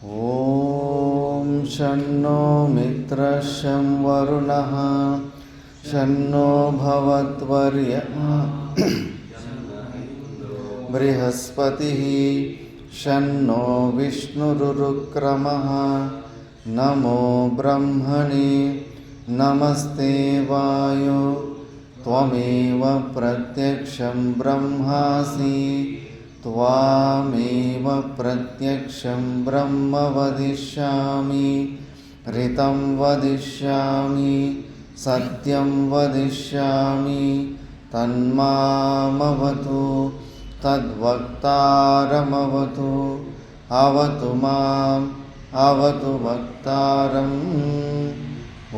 ॐ शन्नो मित्रः शं वरुणः शन्नो भवत्वर्यः बृहस्पतिः शन्नो विष्णुरुक्रमः नमो ब्रह्मणे नमस्ते वायो त्वमेव प्रत्यक्षं ब्रह्मासि त्वामेव प्रत्यक्षं ब्रह्म वदिष्यामि ऋतं वदिष्यामि सत्यं वदिष्यामि तन्मामवतु तद्वक्तारमवतु अवतु माम् अवतु वक्तारम्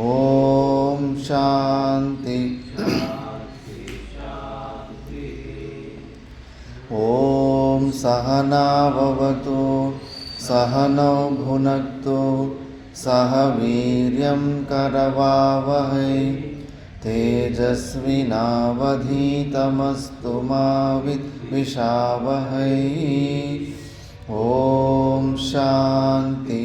ॐ शान्ति ॐ सहना भवतु सहनौ भुनक्तु सह वीर्यं करवावहै तेजस्विनावधीतमस्तु मा विद्विषावहै ॐ शान्ति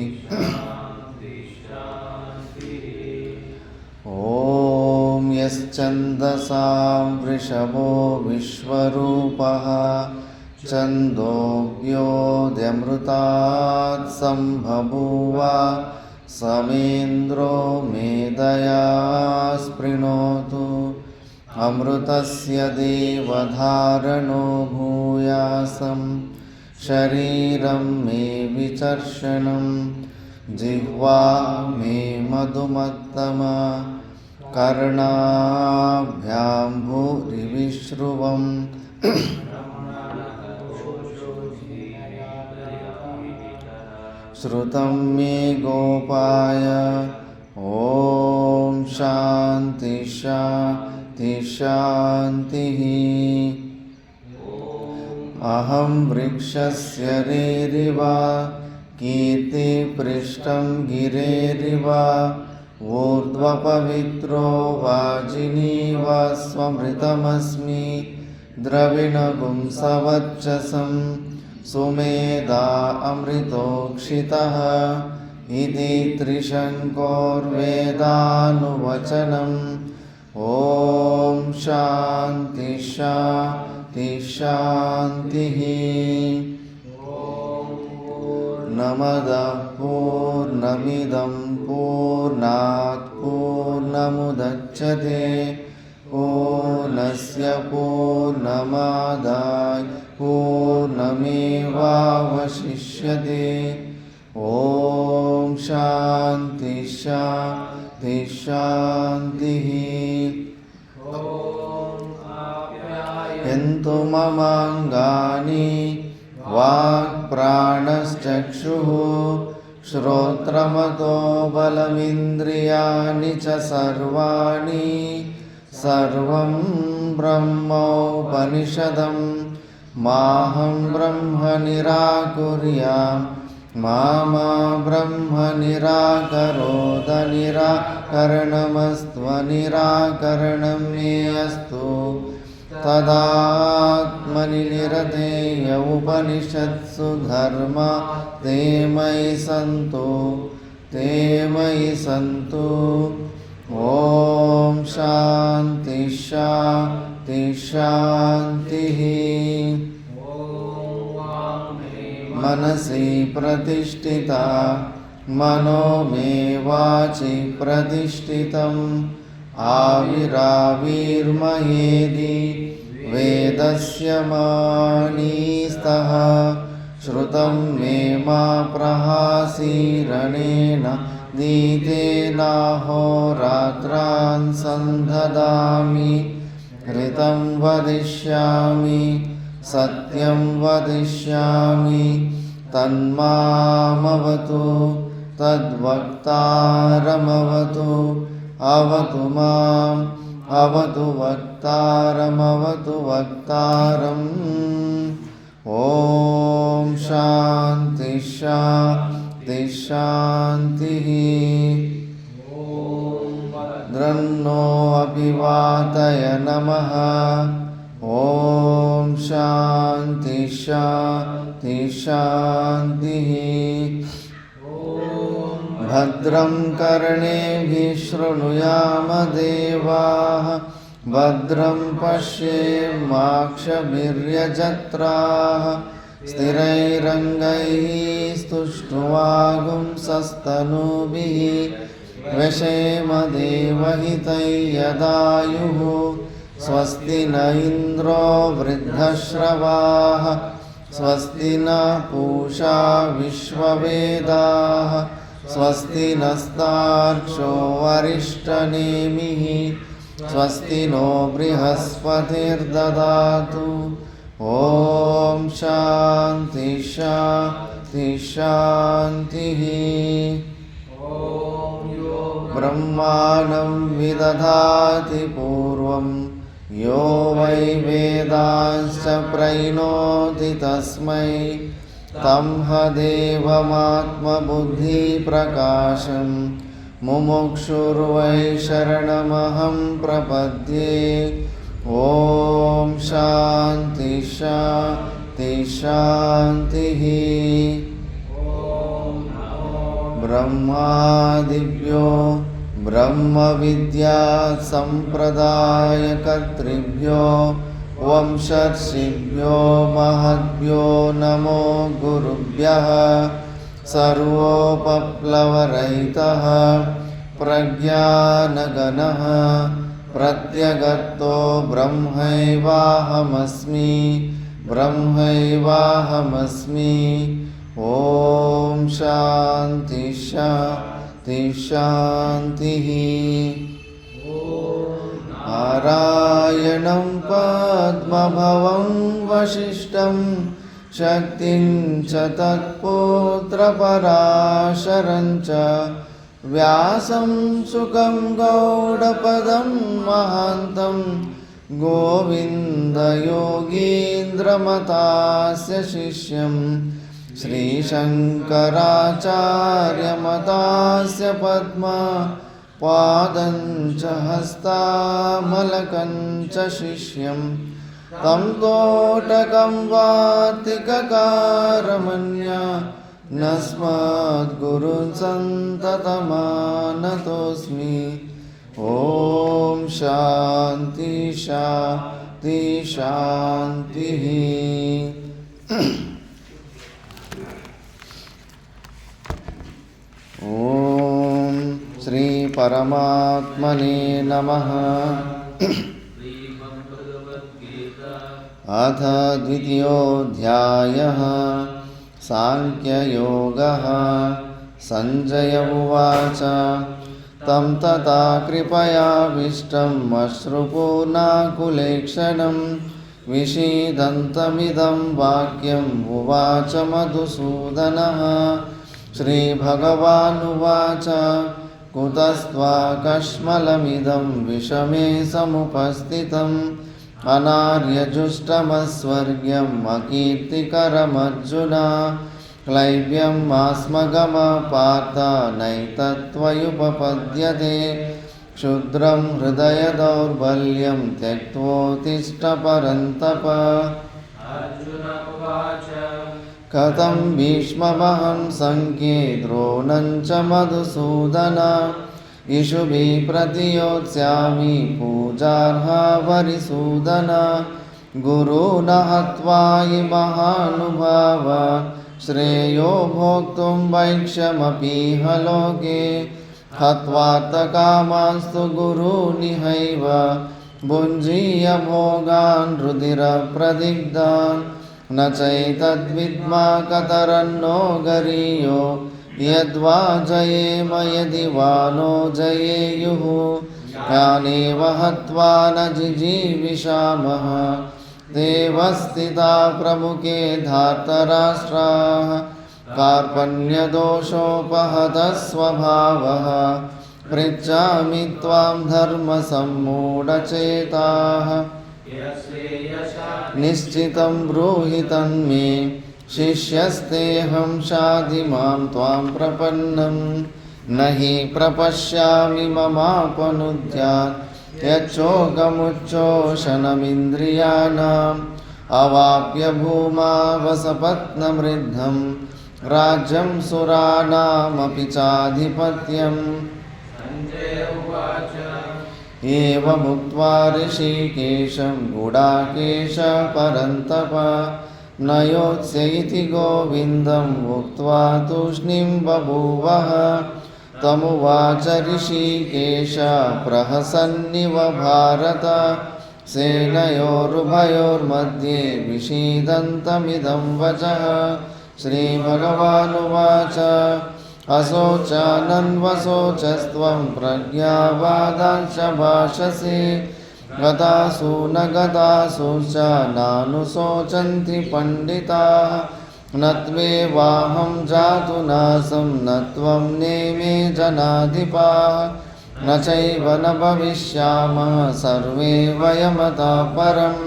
ॐ यश्चन्दसां वृषभो विश्वरूपः छन्दोऽव्योऽमृतात् सम्बभूव समेन्द्रो मेधया स्पृणोतु अमृतस्य देवधारणो भूयासं शरीरं मे विचर्षणं जिह्वा मे मधुमत्तमा कर्णाभ्यां भूरिविश्रुवम् श्रुतं मे गोपाय ॐ शान्ति शान्ति शान्तिः अहं वृक्षस्य रेरिव कीर्तिपृष्ठं गिरेरिव ऊर्ध्वपवित्रो वाजिनीव स्वमृतमस्मि द्रविणगुंसवच्चसं सुमेधा अमृतोक्षितः इति त्रिशङ्कोर्वेदानुवचनम् ॐ शान्ति शान्ति शान्तिः नमः पूर्णमिदं पूर्णात् पूर्णमुदच्यते पूर्णस्य पूर्णमादाय पूर्णमेवावशिष्यते ॐ शान्ति शान्ति शान्तिः यन्तु ममाङ्गानि वाक्प्राणश्चक्षुः श्रोत्रमतो बलमिन्द्रियाणि च सर्वाणि सर्वं ब्रह्मोपनिषदं माहं ब्रह्म निराकुर्याम् मा ब्रह्म निराकरोद निराकरणमस्त्वनिराकरणं मे अस्तु तदात्मनि निरतेय उपनिषत्सु धर्मा ते मयि सन्तु ॐ शान्ति शान्ति शान्तिः मनसि प्रतिष्ठिता मनो मे वाचि प्रतिष्ठितम् आविराविर्महेदि वेदस्य मानीस्तः श्रुतं मे मा प्रहासीरणेन दीतेनाहोरात्रान् सन्धदामि ऋतं वदिष्यामि सत्यं वदिष्यामि तन्मामवतु तद्वक्तारमवतु अवतु माम् अवतु वक्तारमवतु वक्तारम् ॐ शान्ति शान्ति शान्तिः द्रन्नो अभिवादय नमः ॐ शान्ति शान्ति शान्तिः भद्रं कर्णेभिः शृणुयाम देवाः भद्रं पश्येमाक्षभिर्यजत्राः स्थिरैरङ्गैः स्तुष्ट्वागुंसस्तनूभिः व्यशेम देवहितं यदायुः स्वस्ति न इन्द्रो वृद्धश्रवाः स्वस्ति न पूषा विश्ववेदाः स्वस्ति नस्तार्क्ष्यो वरिष्ठनेमिः स्वस्ति नो बृहस्पतिर्ददातु ॐ शान्ति शान्ति शान्तिः ब्रह्माणं विदधाति पूर्वं यो वै वेदांश्च प्रैणोति तस्मै तं देवमात्मबुद्धिप्रकाशं मुमुक्षुर्वै शरणमहं प्रपद्ये ॐ शान्ति शान्ति शान्तिः ब्रह्मादिभ्यो ब्रह्मविद्या सम्प्रदायकर्तृभ्यो वंशर्षिभ्यो महद्भ्यो नमो गुरुभ्यः सर्वोपप्लवरहितः प्रज्ञानगणः प्रत्यगतो ब्रह्मैवाहमस्मि ब्रह्मैवाहमस्मि ॐ शान्ति शान्ति शान्तिः नारायणं पद्मभवं वसिष्ठं शक्तिं च तत्पुत्रपराशरं च व्यासं सुखं गौडपदं महान्तं गोविन्दयोगीन्द्रमतास्य शिष्यं श्रीशङ्कराचार्यमतास्य पद्मपादं च हस्तामलकं च शिष्यं तं तोटकं वातिककारमन्या नस्मद्गुरुं सन्ततमानतोऽस्मि ॐ शान्ति शान्ति शान्तिः ॐ श्री परमात्मने नमः। अथ द्वितीयोऽध्यायः सांख्ययोगः। संजय उवाच तं तथा कृपयाविष्टम् अश्रुपूर्णाकुलेक्षणं विषीदन्तमिदं वाक्यम् उवाच मधुसूदनः। श्रीभगवानुवाच कुतस्त्वाकश्मलमिदं विषमे समुपस्थितम् अनार्यजुष्टमस्वर्ग्यम् अकीर्तिकरमर्जुन क्लैब्यम् आस्मगमपार्थ नैतत्त्वयुपपद्यते क्षुद्रं हृदय दौर्बल्यं त्यक्त्वोत्तिष्ठ परन्तप। कथं भीष्ममहं संख्ये द्रोणं च मधुसूदन इषुभिः प्रतियोत्स्यामि पूजार्हा वरिसूदन। गुरून् हत्वा हि महानुभाव श्रेयो भोक्तुं वैक्ष्यमपीह लोके। हत्वार्थकामांस्तु गुरूनिहैव भुञ्जीय भोगान् रुधिरप्रदिग्धान् न चैतद्विद्मा कतरन्नो गरीयो यद्वा जयेम यदि वा नो जयेयुः। यानेव हत्वा न जिजीविषामः देव स्थिता प्रमुखे धार्तराष्ट्राः। कार्पण्यदोषोपहतः स्वभावः पृच्छामि त्वां धर्मसम्मूढचेताः। निश्चितं ब्रूहि तन्मे शिष्यस्तेऽहं शाधिमां त्वां प्रपन्नं। न हि प्रपश्यामि ममापनुद्यात् यच्छोकमुच्छोषणमिन्द्रियाणाम्। अवाप्य भूमा वसपत्नमृद्धं राज्यं सुराणामपि चाधिपत्यम् एवमुक्त्वा ऋषिकेशं गुडाकेश परन्तप न योत्स्य इति गोविन्दम् उक्त्वा तूष्णीं बभूवः तमुवाच ऋषिकेश प्रहसन्निव भारत सेनयोरुभयोर्मध्ये विषीदन्तमिदं वचः श्रीभगवानुवाच अशोचानन्वशोचस्त्वं प्रज्ञावादांश्च भाषसे गतासु न गतासु च नानुशोचन्ति पंडिताः न त्वेवाहं जातु नासं न त्वं नेमे जनाधिपाः न चैव न भविष्यामः सर्वे वयमतः परं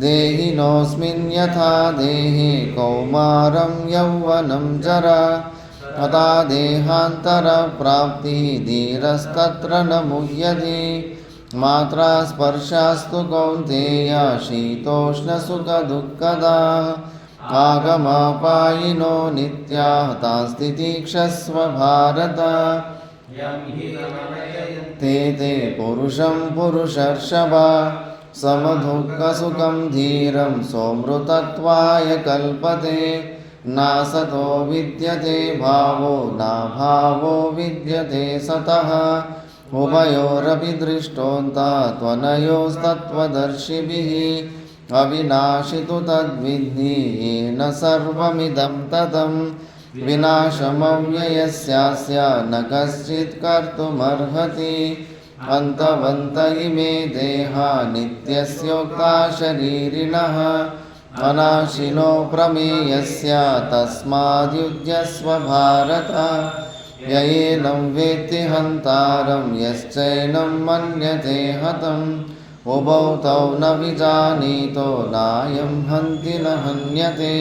देहिनोऽस्मिन् यथा देहे कौमारं यौवनं जरा तथा देहान्तरप्राप्तिः धीरस्तत्र न मुह्यते मात्रा स्पर्शास्तु कौन्तेय शीतोष्णसुखदुःखदाः आगमापायिनो नित्याः तास्तितीक्षस्व भारत ते ते पुरुषं पुरुषर्षभा समदुःखसुखं धीरं सोऽमृतत्वाय कल्पते नासतो विद्यते भावो नाभावो विद्यते सतः उभयोरपि दृष्टोऽन्तः त्वनयोस्तत्त्वदर्शिभिः अविनाशि तु तद्विद्धि येन सर्वमिदं ततं विनाशमव्ययस्यास्य न कश्चित् कर्तुमर्हति अन्तवन्त इमे देहा नित्यस्योक्ता शरीरिणः अनाशिनो प्रमेयस्य तस्माद्युध्यस्व भारत ययेनं वेत्ति हन्तारं यश्चैनं मन्यते हतम् उभौ तौ न विजानीतो नायं हन्ति न हन्यते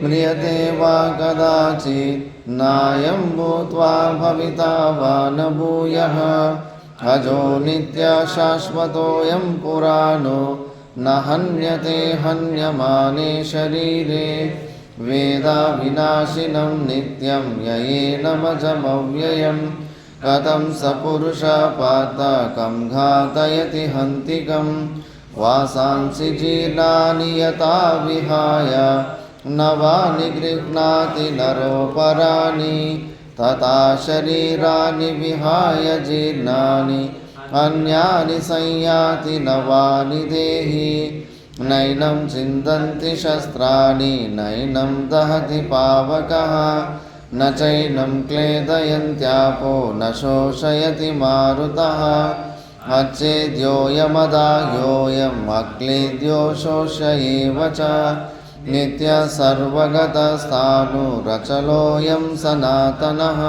म्रियते वा कदाचित् नायं भूत्वा भविता वा न भूयः अजो नित्यशाश्वतोऽयं पुराणो न हन्यते हन्यमाने शरीरे वेदाविनाशिनं नित्यं ययेनमजमव्ययम् कथं स पुरुषः पार्थ कं घातयति हन्तिकं वासांसि जीर्णानि यथा विहाय नवानि गृह्णाति नरोपराणि तथा शरीराणि विहाय जीर्णानि अन्यानि संयाति नवानि देहि नैनं छिन्दन्ति शस्त्राणि नैनं दहति पावकः न चैनं क्लेदयन्त्यापो न शोषयति मारुतः अच्छेद्योऽयमदाह्योऽयम् अक्लेद्यो शोष्य च नित्यः सर्वगतस्थाणुरचलोऽयं सनातनः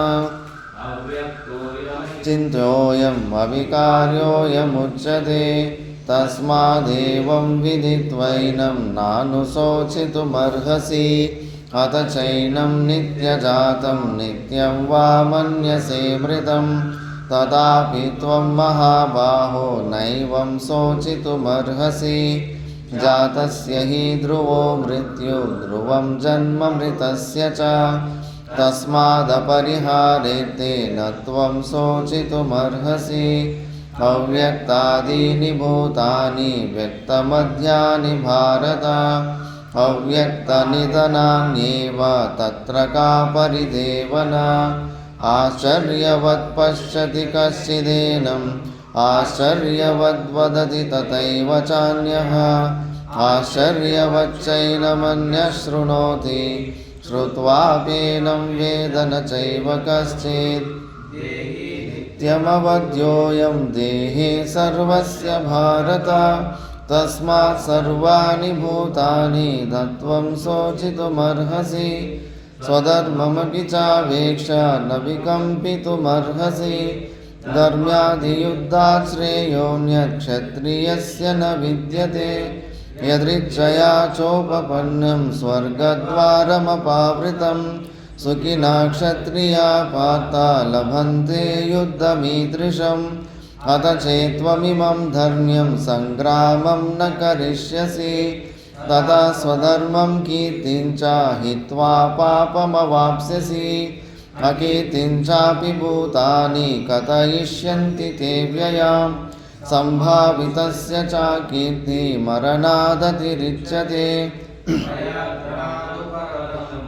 चिन्त्योऽयम् अविकार्योऽयमुच्यते तस्मादेवं विदित्वैनं नानुशोचितुमर्हसि अथ चैनं नित्यजातं नित्यं वा मन्यसे मृतं तथापि त्वं महाबाहो नैवं शोचितुमर्हसि जातस्य हि ध्रुवो मृत्यु ध्रुवं जन्म मृतस्य च तस्मादपरिहारेते न त्वं शोचितुमर्हसि अव्यक्तादीनि भूतानि व्यक्तमध्यानि भारत अव्यक्तनिधनान्येव तत्र का परिदेवना आश्चर्यवत् पश्यति कश्चिदेनम् आश्चर्यवद्वदति तथैव चान्यः आश्चर्यवच्चैनमन्यः शृणोति श्रुत्वाप्येनं वेद न चैव कश्चित् नित्यमवध्योऽयं देहे सर्वस्य भारत तस्मात् सर्वाणि भूतानि तत्त्वं शोचितुमर्हसि स्वधर्ममपि चावेक्ष न विकम्पितुमर्हसि धर्म्याधियुद्धात् श्रेयोऽन्यक्षत्रियस्य न विद्यते यदृच्छया चोपपन्नं स्वर्गद्वारमपावृतं सुखिनः क्षत्रिया पार्थ लभन्ते युद्धमीदृशम् अथ चेत्त्वमिमं धर्म्यं सङ्ग्रामं न करिष्यसि ततः स्वधर्मं कीर्तिं च हित्वा पापमवाप्स्यसि अकीर्तिं चापि भूतानि कथयिष्यन्ति ते व्ययाम् सम्भावितस्य च कीर्तिमरणादतिरिच्यते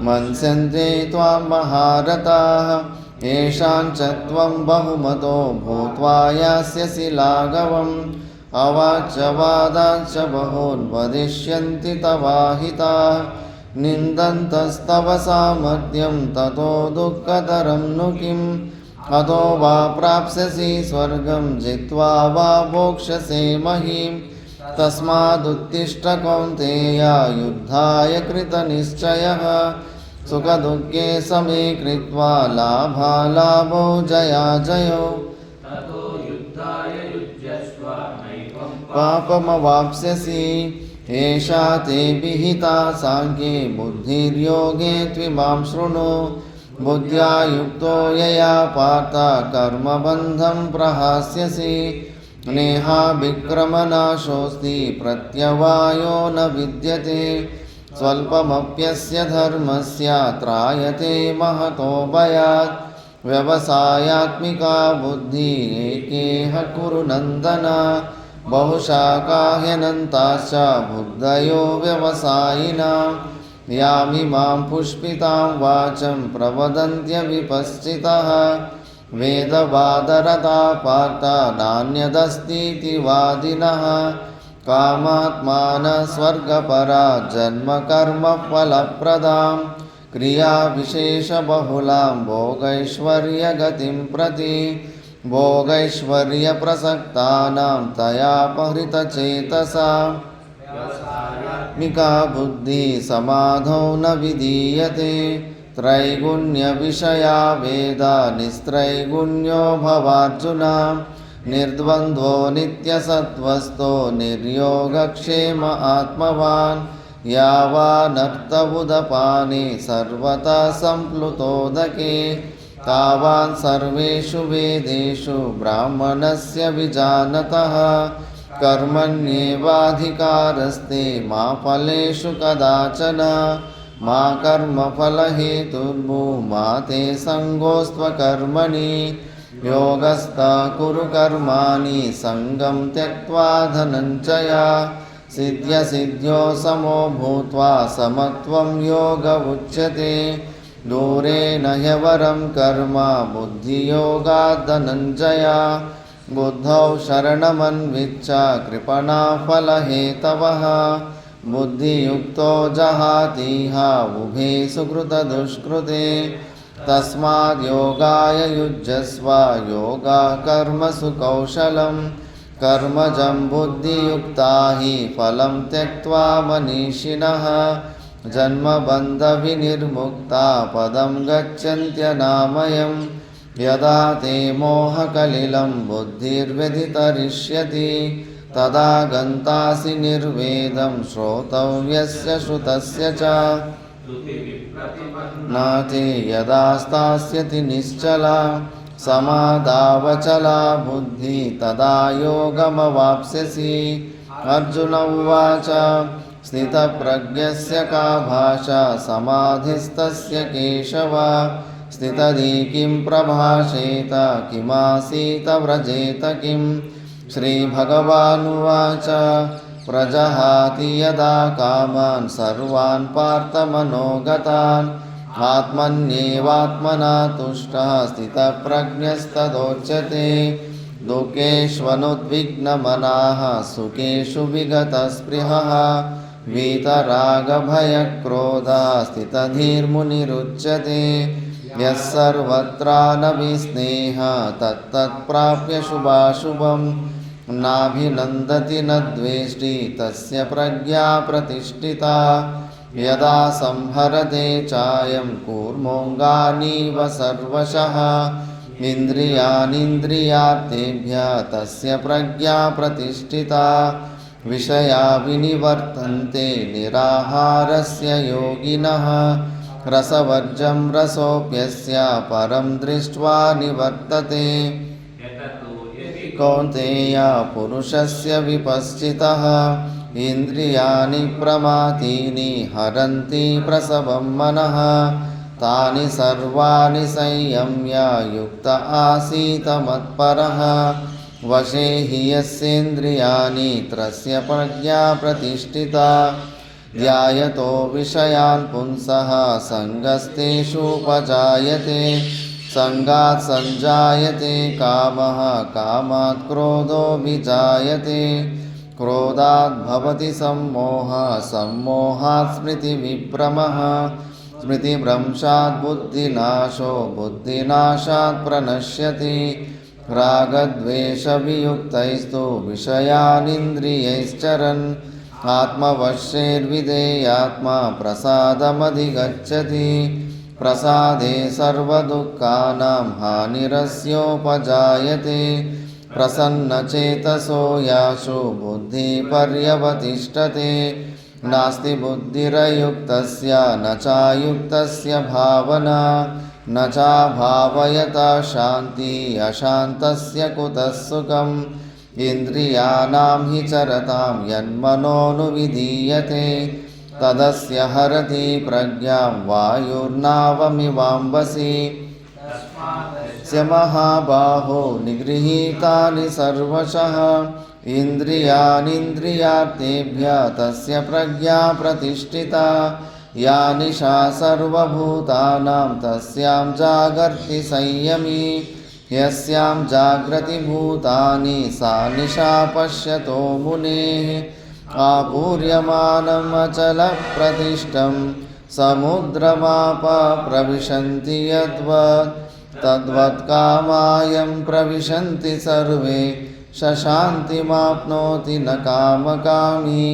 मन्स्यन्ते त्वां महारथाः येषां च त्वं बहुमतो भूत्वा यास्यसि लाघवम् अवाच्यवादाच्च बहून् वदिष्यन्ति तवाहिताः निन्दन्तस्तव सामर्थ्यं ततो दुःखतरं नु किम् अतो वा प्राप्स्यसि स्वर्गं जित्वा वा भोक्ष्यसे महीम् तस्मादुत्तिष्ठ कौन्तेय युद्धाय कृतनिश्चयः सुखदुःखे समे कृत्वा लाभालाभौ जयाजयौ पापमवाप्स्यसि एषा ते विहिता साङ्ख्ये बुद्धिर्योगे त्विमां शृणु बुद्ध्या युक्तो यया पार्थ कर्मबन्धं प्रहास्यसि नेहाभिक्रमनाशोऽस्ति प्रत्यवायो न विद्यते स्वल्पमप्यस्य धर्मस्य त्रायते महतो भयात् व्यवसायात्मिका बुद्धिः एकेह कुरु नन्दन बहुशाखा ह्यनन्ताश्च बुद्धयो व्यवसायिनां यामिमां पुष्पितां वाचं प्रवदन्त्यविपश्चितः वेदवादरता पार्थ नान्यदस्तीति वादिनः कामात्मानः स्वर्गपरा जन्मकर्मफलप्रदां क्रियाविशेषबहुलां भोगैश्वर्यगतिं प्रति भोगैश्वर्यप्रसक्तानां तयापहृतचेतसां मिका बुद्धिः समाधौ न विधीयते त्रैगुण्यविषया वेदा निस्त्रैगुण्यो भवार्जुन निर्द्वन्द्वो नित्यसत्त्वस्थो निर्योगक्षेम आत्मवान् यावानर्थबुधपाने सर्वतः सम्प्लुतोदके तावान् सर्वेषु वेदेषु ब्राह्मणस्य विजानतः कर्मण्येवाधिकारस्ते मा फलेषु कदाचन मा कर्मफलहेतुर्भूमा ते सङ्गोऽस्त्वकर्मणि योगस्थः कुरु कर्माणि सङ्गं त्यक्त्वा धनञ्जय सिद्ध्यसिद्ध्यो समो भूत्वा समत्वं योग उच्यते दूरेण ह्यवरं कर्म बुद्धियोगात् धनञ्जय बुद्धौ शरणमन्विच्छ कृपणा फलहेतवः बुद्धियुक्तो जहातीह उभे सुकृतदुष्कृते तस्माद्योगाय युज्यस्व योगः कर्मसु कौशलं कर्मजं बुद्धियुक्ता हि फलं त्यक्त्वा मनीषिणः जन्मबन्धविनिर्मुक्ता पदं गच्छन्त्यनामयम् यदा ते मोहकलिलं बुद्धिर्व्यतितरिष्यति तदा गन्तासि निर्वेदं श्रोतव्यस्य श्रुतस्य च नाते यदा स्थास्यति निश्चला समाधावचला बुद्धिः तदा योगमवाप्स्यसि अर्जुन उवाच स्थितप्रज्ञस्य का भाषा समाधिस्तस्य केशव स्थितधि किं प्रभाषेत किमासीत व्रजेत किं श्रीभगवानुवाच प्रजहाति यदा कामान् सर्वान् पार्थमनोगतान् आत्मन्येवात्मना तुष्टः स्थितप्रज्ञस्तदोच्यते दुःखेष्वनुद्विग्नमनाः सुखेषु विगतस्पृहः वीतरागभयक्रोधः स्थितधीर्मुनिरुच्यते यः सर्वत्रानभिस्नेहः तत्तत्प्राप्य शुभाशुभं नाभिनन्दति न द्वेष्टि तस्य प्रज्ञा प्रतिष्ठिता यदा संहरते चायं कूर्मोऽङ्गानीव सर्वशः इन्द्रियाणीन्द्रियार्थेभ्यः तस्य प्रज्ञा प्रतिष्ठिता विषया विनिवर्तन्ते निराहारस्य योगिनः रसवर्जं रसोऽप्यस्य परं दृष्ट्वा निवर्तते कौन्तेय पुरुषस्य विपश्चितः ಇಂದ್ರಿಯಾಣಿ ಪ್ರಮಾಥೀನಿ ಹರಂತಿ ಪ್ರಸವಂ ಮನಃ ತಾನಿ ಸರ್ವಾಣಿ ಸಂಯಮ್ಯ ಯುಕ್ತ ಆಸೀತ ಮತ್ಪರಃ ವಶೇ ಹಿ ಯಸ್ಯೇಂದ್ರಿಯಾಣಿ ತಸ್ಯ ಪ್ರಜ್ಞಾ ಪ್ರತಿಷ್ಠಿತಾ ಧ್ಯಾಯತೋ ವಿಷಯಾನ್ ಪುಂಸಃ ಸಂಗಸ್ತೇಷೂಪಜಾಯತೆ ಸಂಗಾತ್ ಸಂಜಾಯತೆ ಕಾಮಃ ಕಾಮಾತ್ ಕ್ರೋಧೋಭಿಜಾಯತೆ ಕ್ರೋಧಾತ್ ಭವತಿ ಸಮ್ಮೋಹ ಸಮ್ಮೋಹಾತ್ ಸ್ಮೃತಿವಿಭ್ರಮಃ ಸ್ಮೃತಿಭ್ರಂಶಾತ್ ಬುದ್ಧಿನಾಶೋ ಬುದ್ಧಿನಾಶಾತ್ ಪ್ರಣಶ್ಯತಿ ರಾಗದ್ವೇಷವಿಯುಕ್ತೈಸ್ತು ವಿಷಯಾನಿಂದ್ರಿಯೈಶ್ಚರನ್ ಆತ್ಮವಶ್ಯೈರ್ವಿಧೇಯಾತ್ಮ ಪ್ರಸಾದಮಧಿಗಚ್ಚತಿ ಪ್ರಸಾದೇ ಸರ್ವದುಃಖಾನಾಂ ಹಾನಿರಸ್ಯೋಪಜಾಯತೆ ಪ್ರಸನ್ನಚೇತಸೋ ಯಾಶು ಬುದ್ಧಿಪರ್ಯವತಿಷ್ಠತೆ ನಾಸ್ತಿ ಬುದ್ಧಿರಯುಕ್ತಸ್ಯ ನ ಚಾಯುಕ್ತಸ್ಯ ಭಾವನಾ ನ ಚಾಭಾವಯತಾ ಶಾಂತಿ ಅಶಾಂತಸ್ಯ ಕುತಃ ಸುಖಂ ಇಂದ್ರಿಯಾಣಾಂ ಹಿ ಚರತಾಂ ಯನ್ಮನೋನುವಿಧೀಯತೆ ತದಸ್ಯ ಹರತಿ ಪ್ರಜ್ಞಾಂ ವಾಯುರ್ನಾವಮಿವಾಂಬಸಿ ಸ ಮಹಾಬಾಹೋ ನಿಗೃಹೀತಾನಿ ಸರ್ವಶಃ ಇಂದ್ರಿಯಾಣೀಂದ್ರಿಯಾರ್ಥೇಭ್ಯ ತಸ್ಯ ಪ್ರಜ್ಞಾ ಪ್ರತಿಷ್ಠಿತಾ ಯಾ ನಿಶಾ ಸರ್ವಭೂತಾನಾಂ ತಸ್ಯಾಂ ಜಾಗರ್ತಿ ಸಂಯಮಿ ಯಸ್ಯಾಂ ಜಾಗ್ರತಿ ಭೂತಾನಿ ಸಾ ನಿಶಾ ಪಶ್ಯತೋ ಮುನೇಃ ಆಪೂರ್ಯಮಾನಮಚಲಪ್ರತಿಷ್ಠಂ ಸಮುದ್ರಮಾಪ ಪ್ರವಿಶಂತಿ ಯದ್ವತ್ ತದ್ವತ್ಕಾಮಾಯಂ ಪ್ರವಿಶಂತಿ ಸರ್ವೇ ಶಶಾಂತಿಮಾಪ್ನೋತಿ ನ ಕಾಮಕಾಮಿ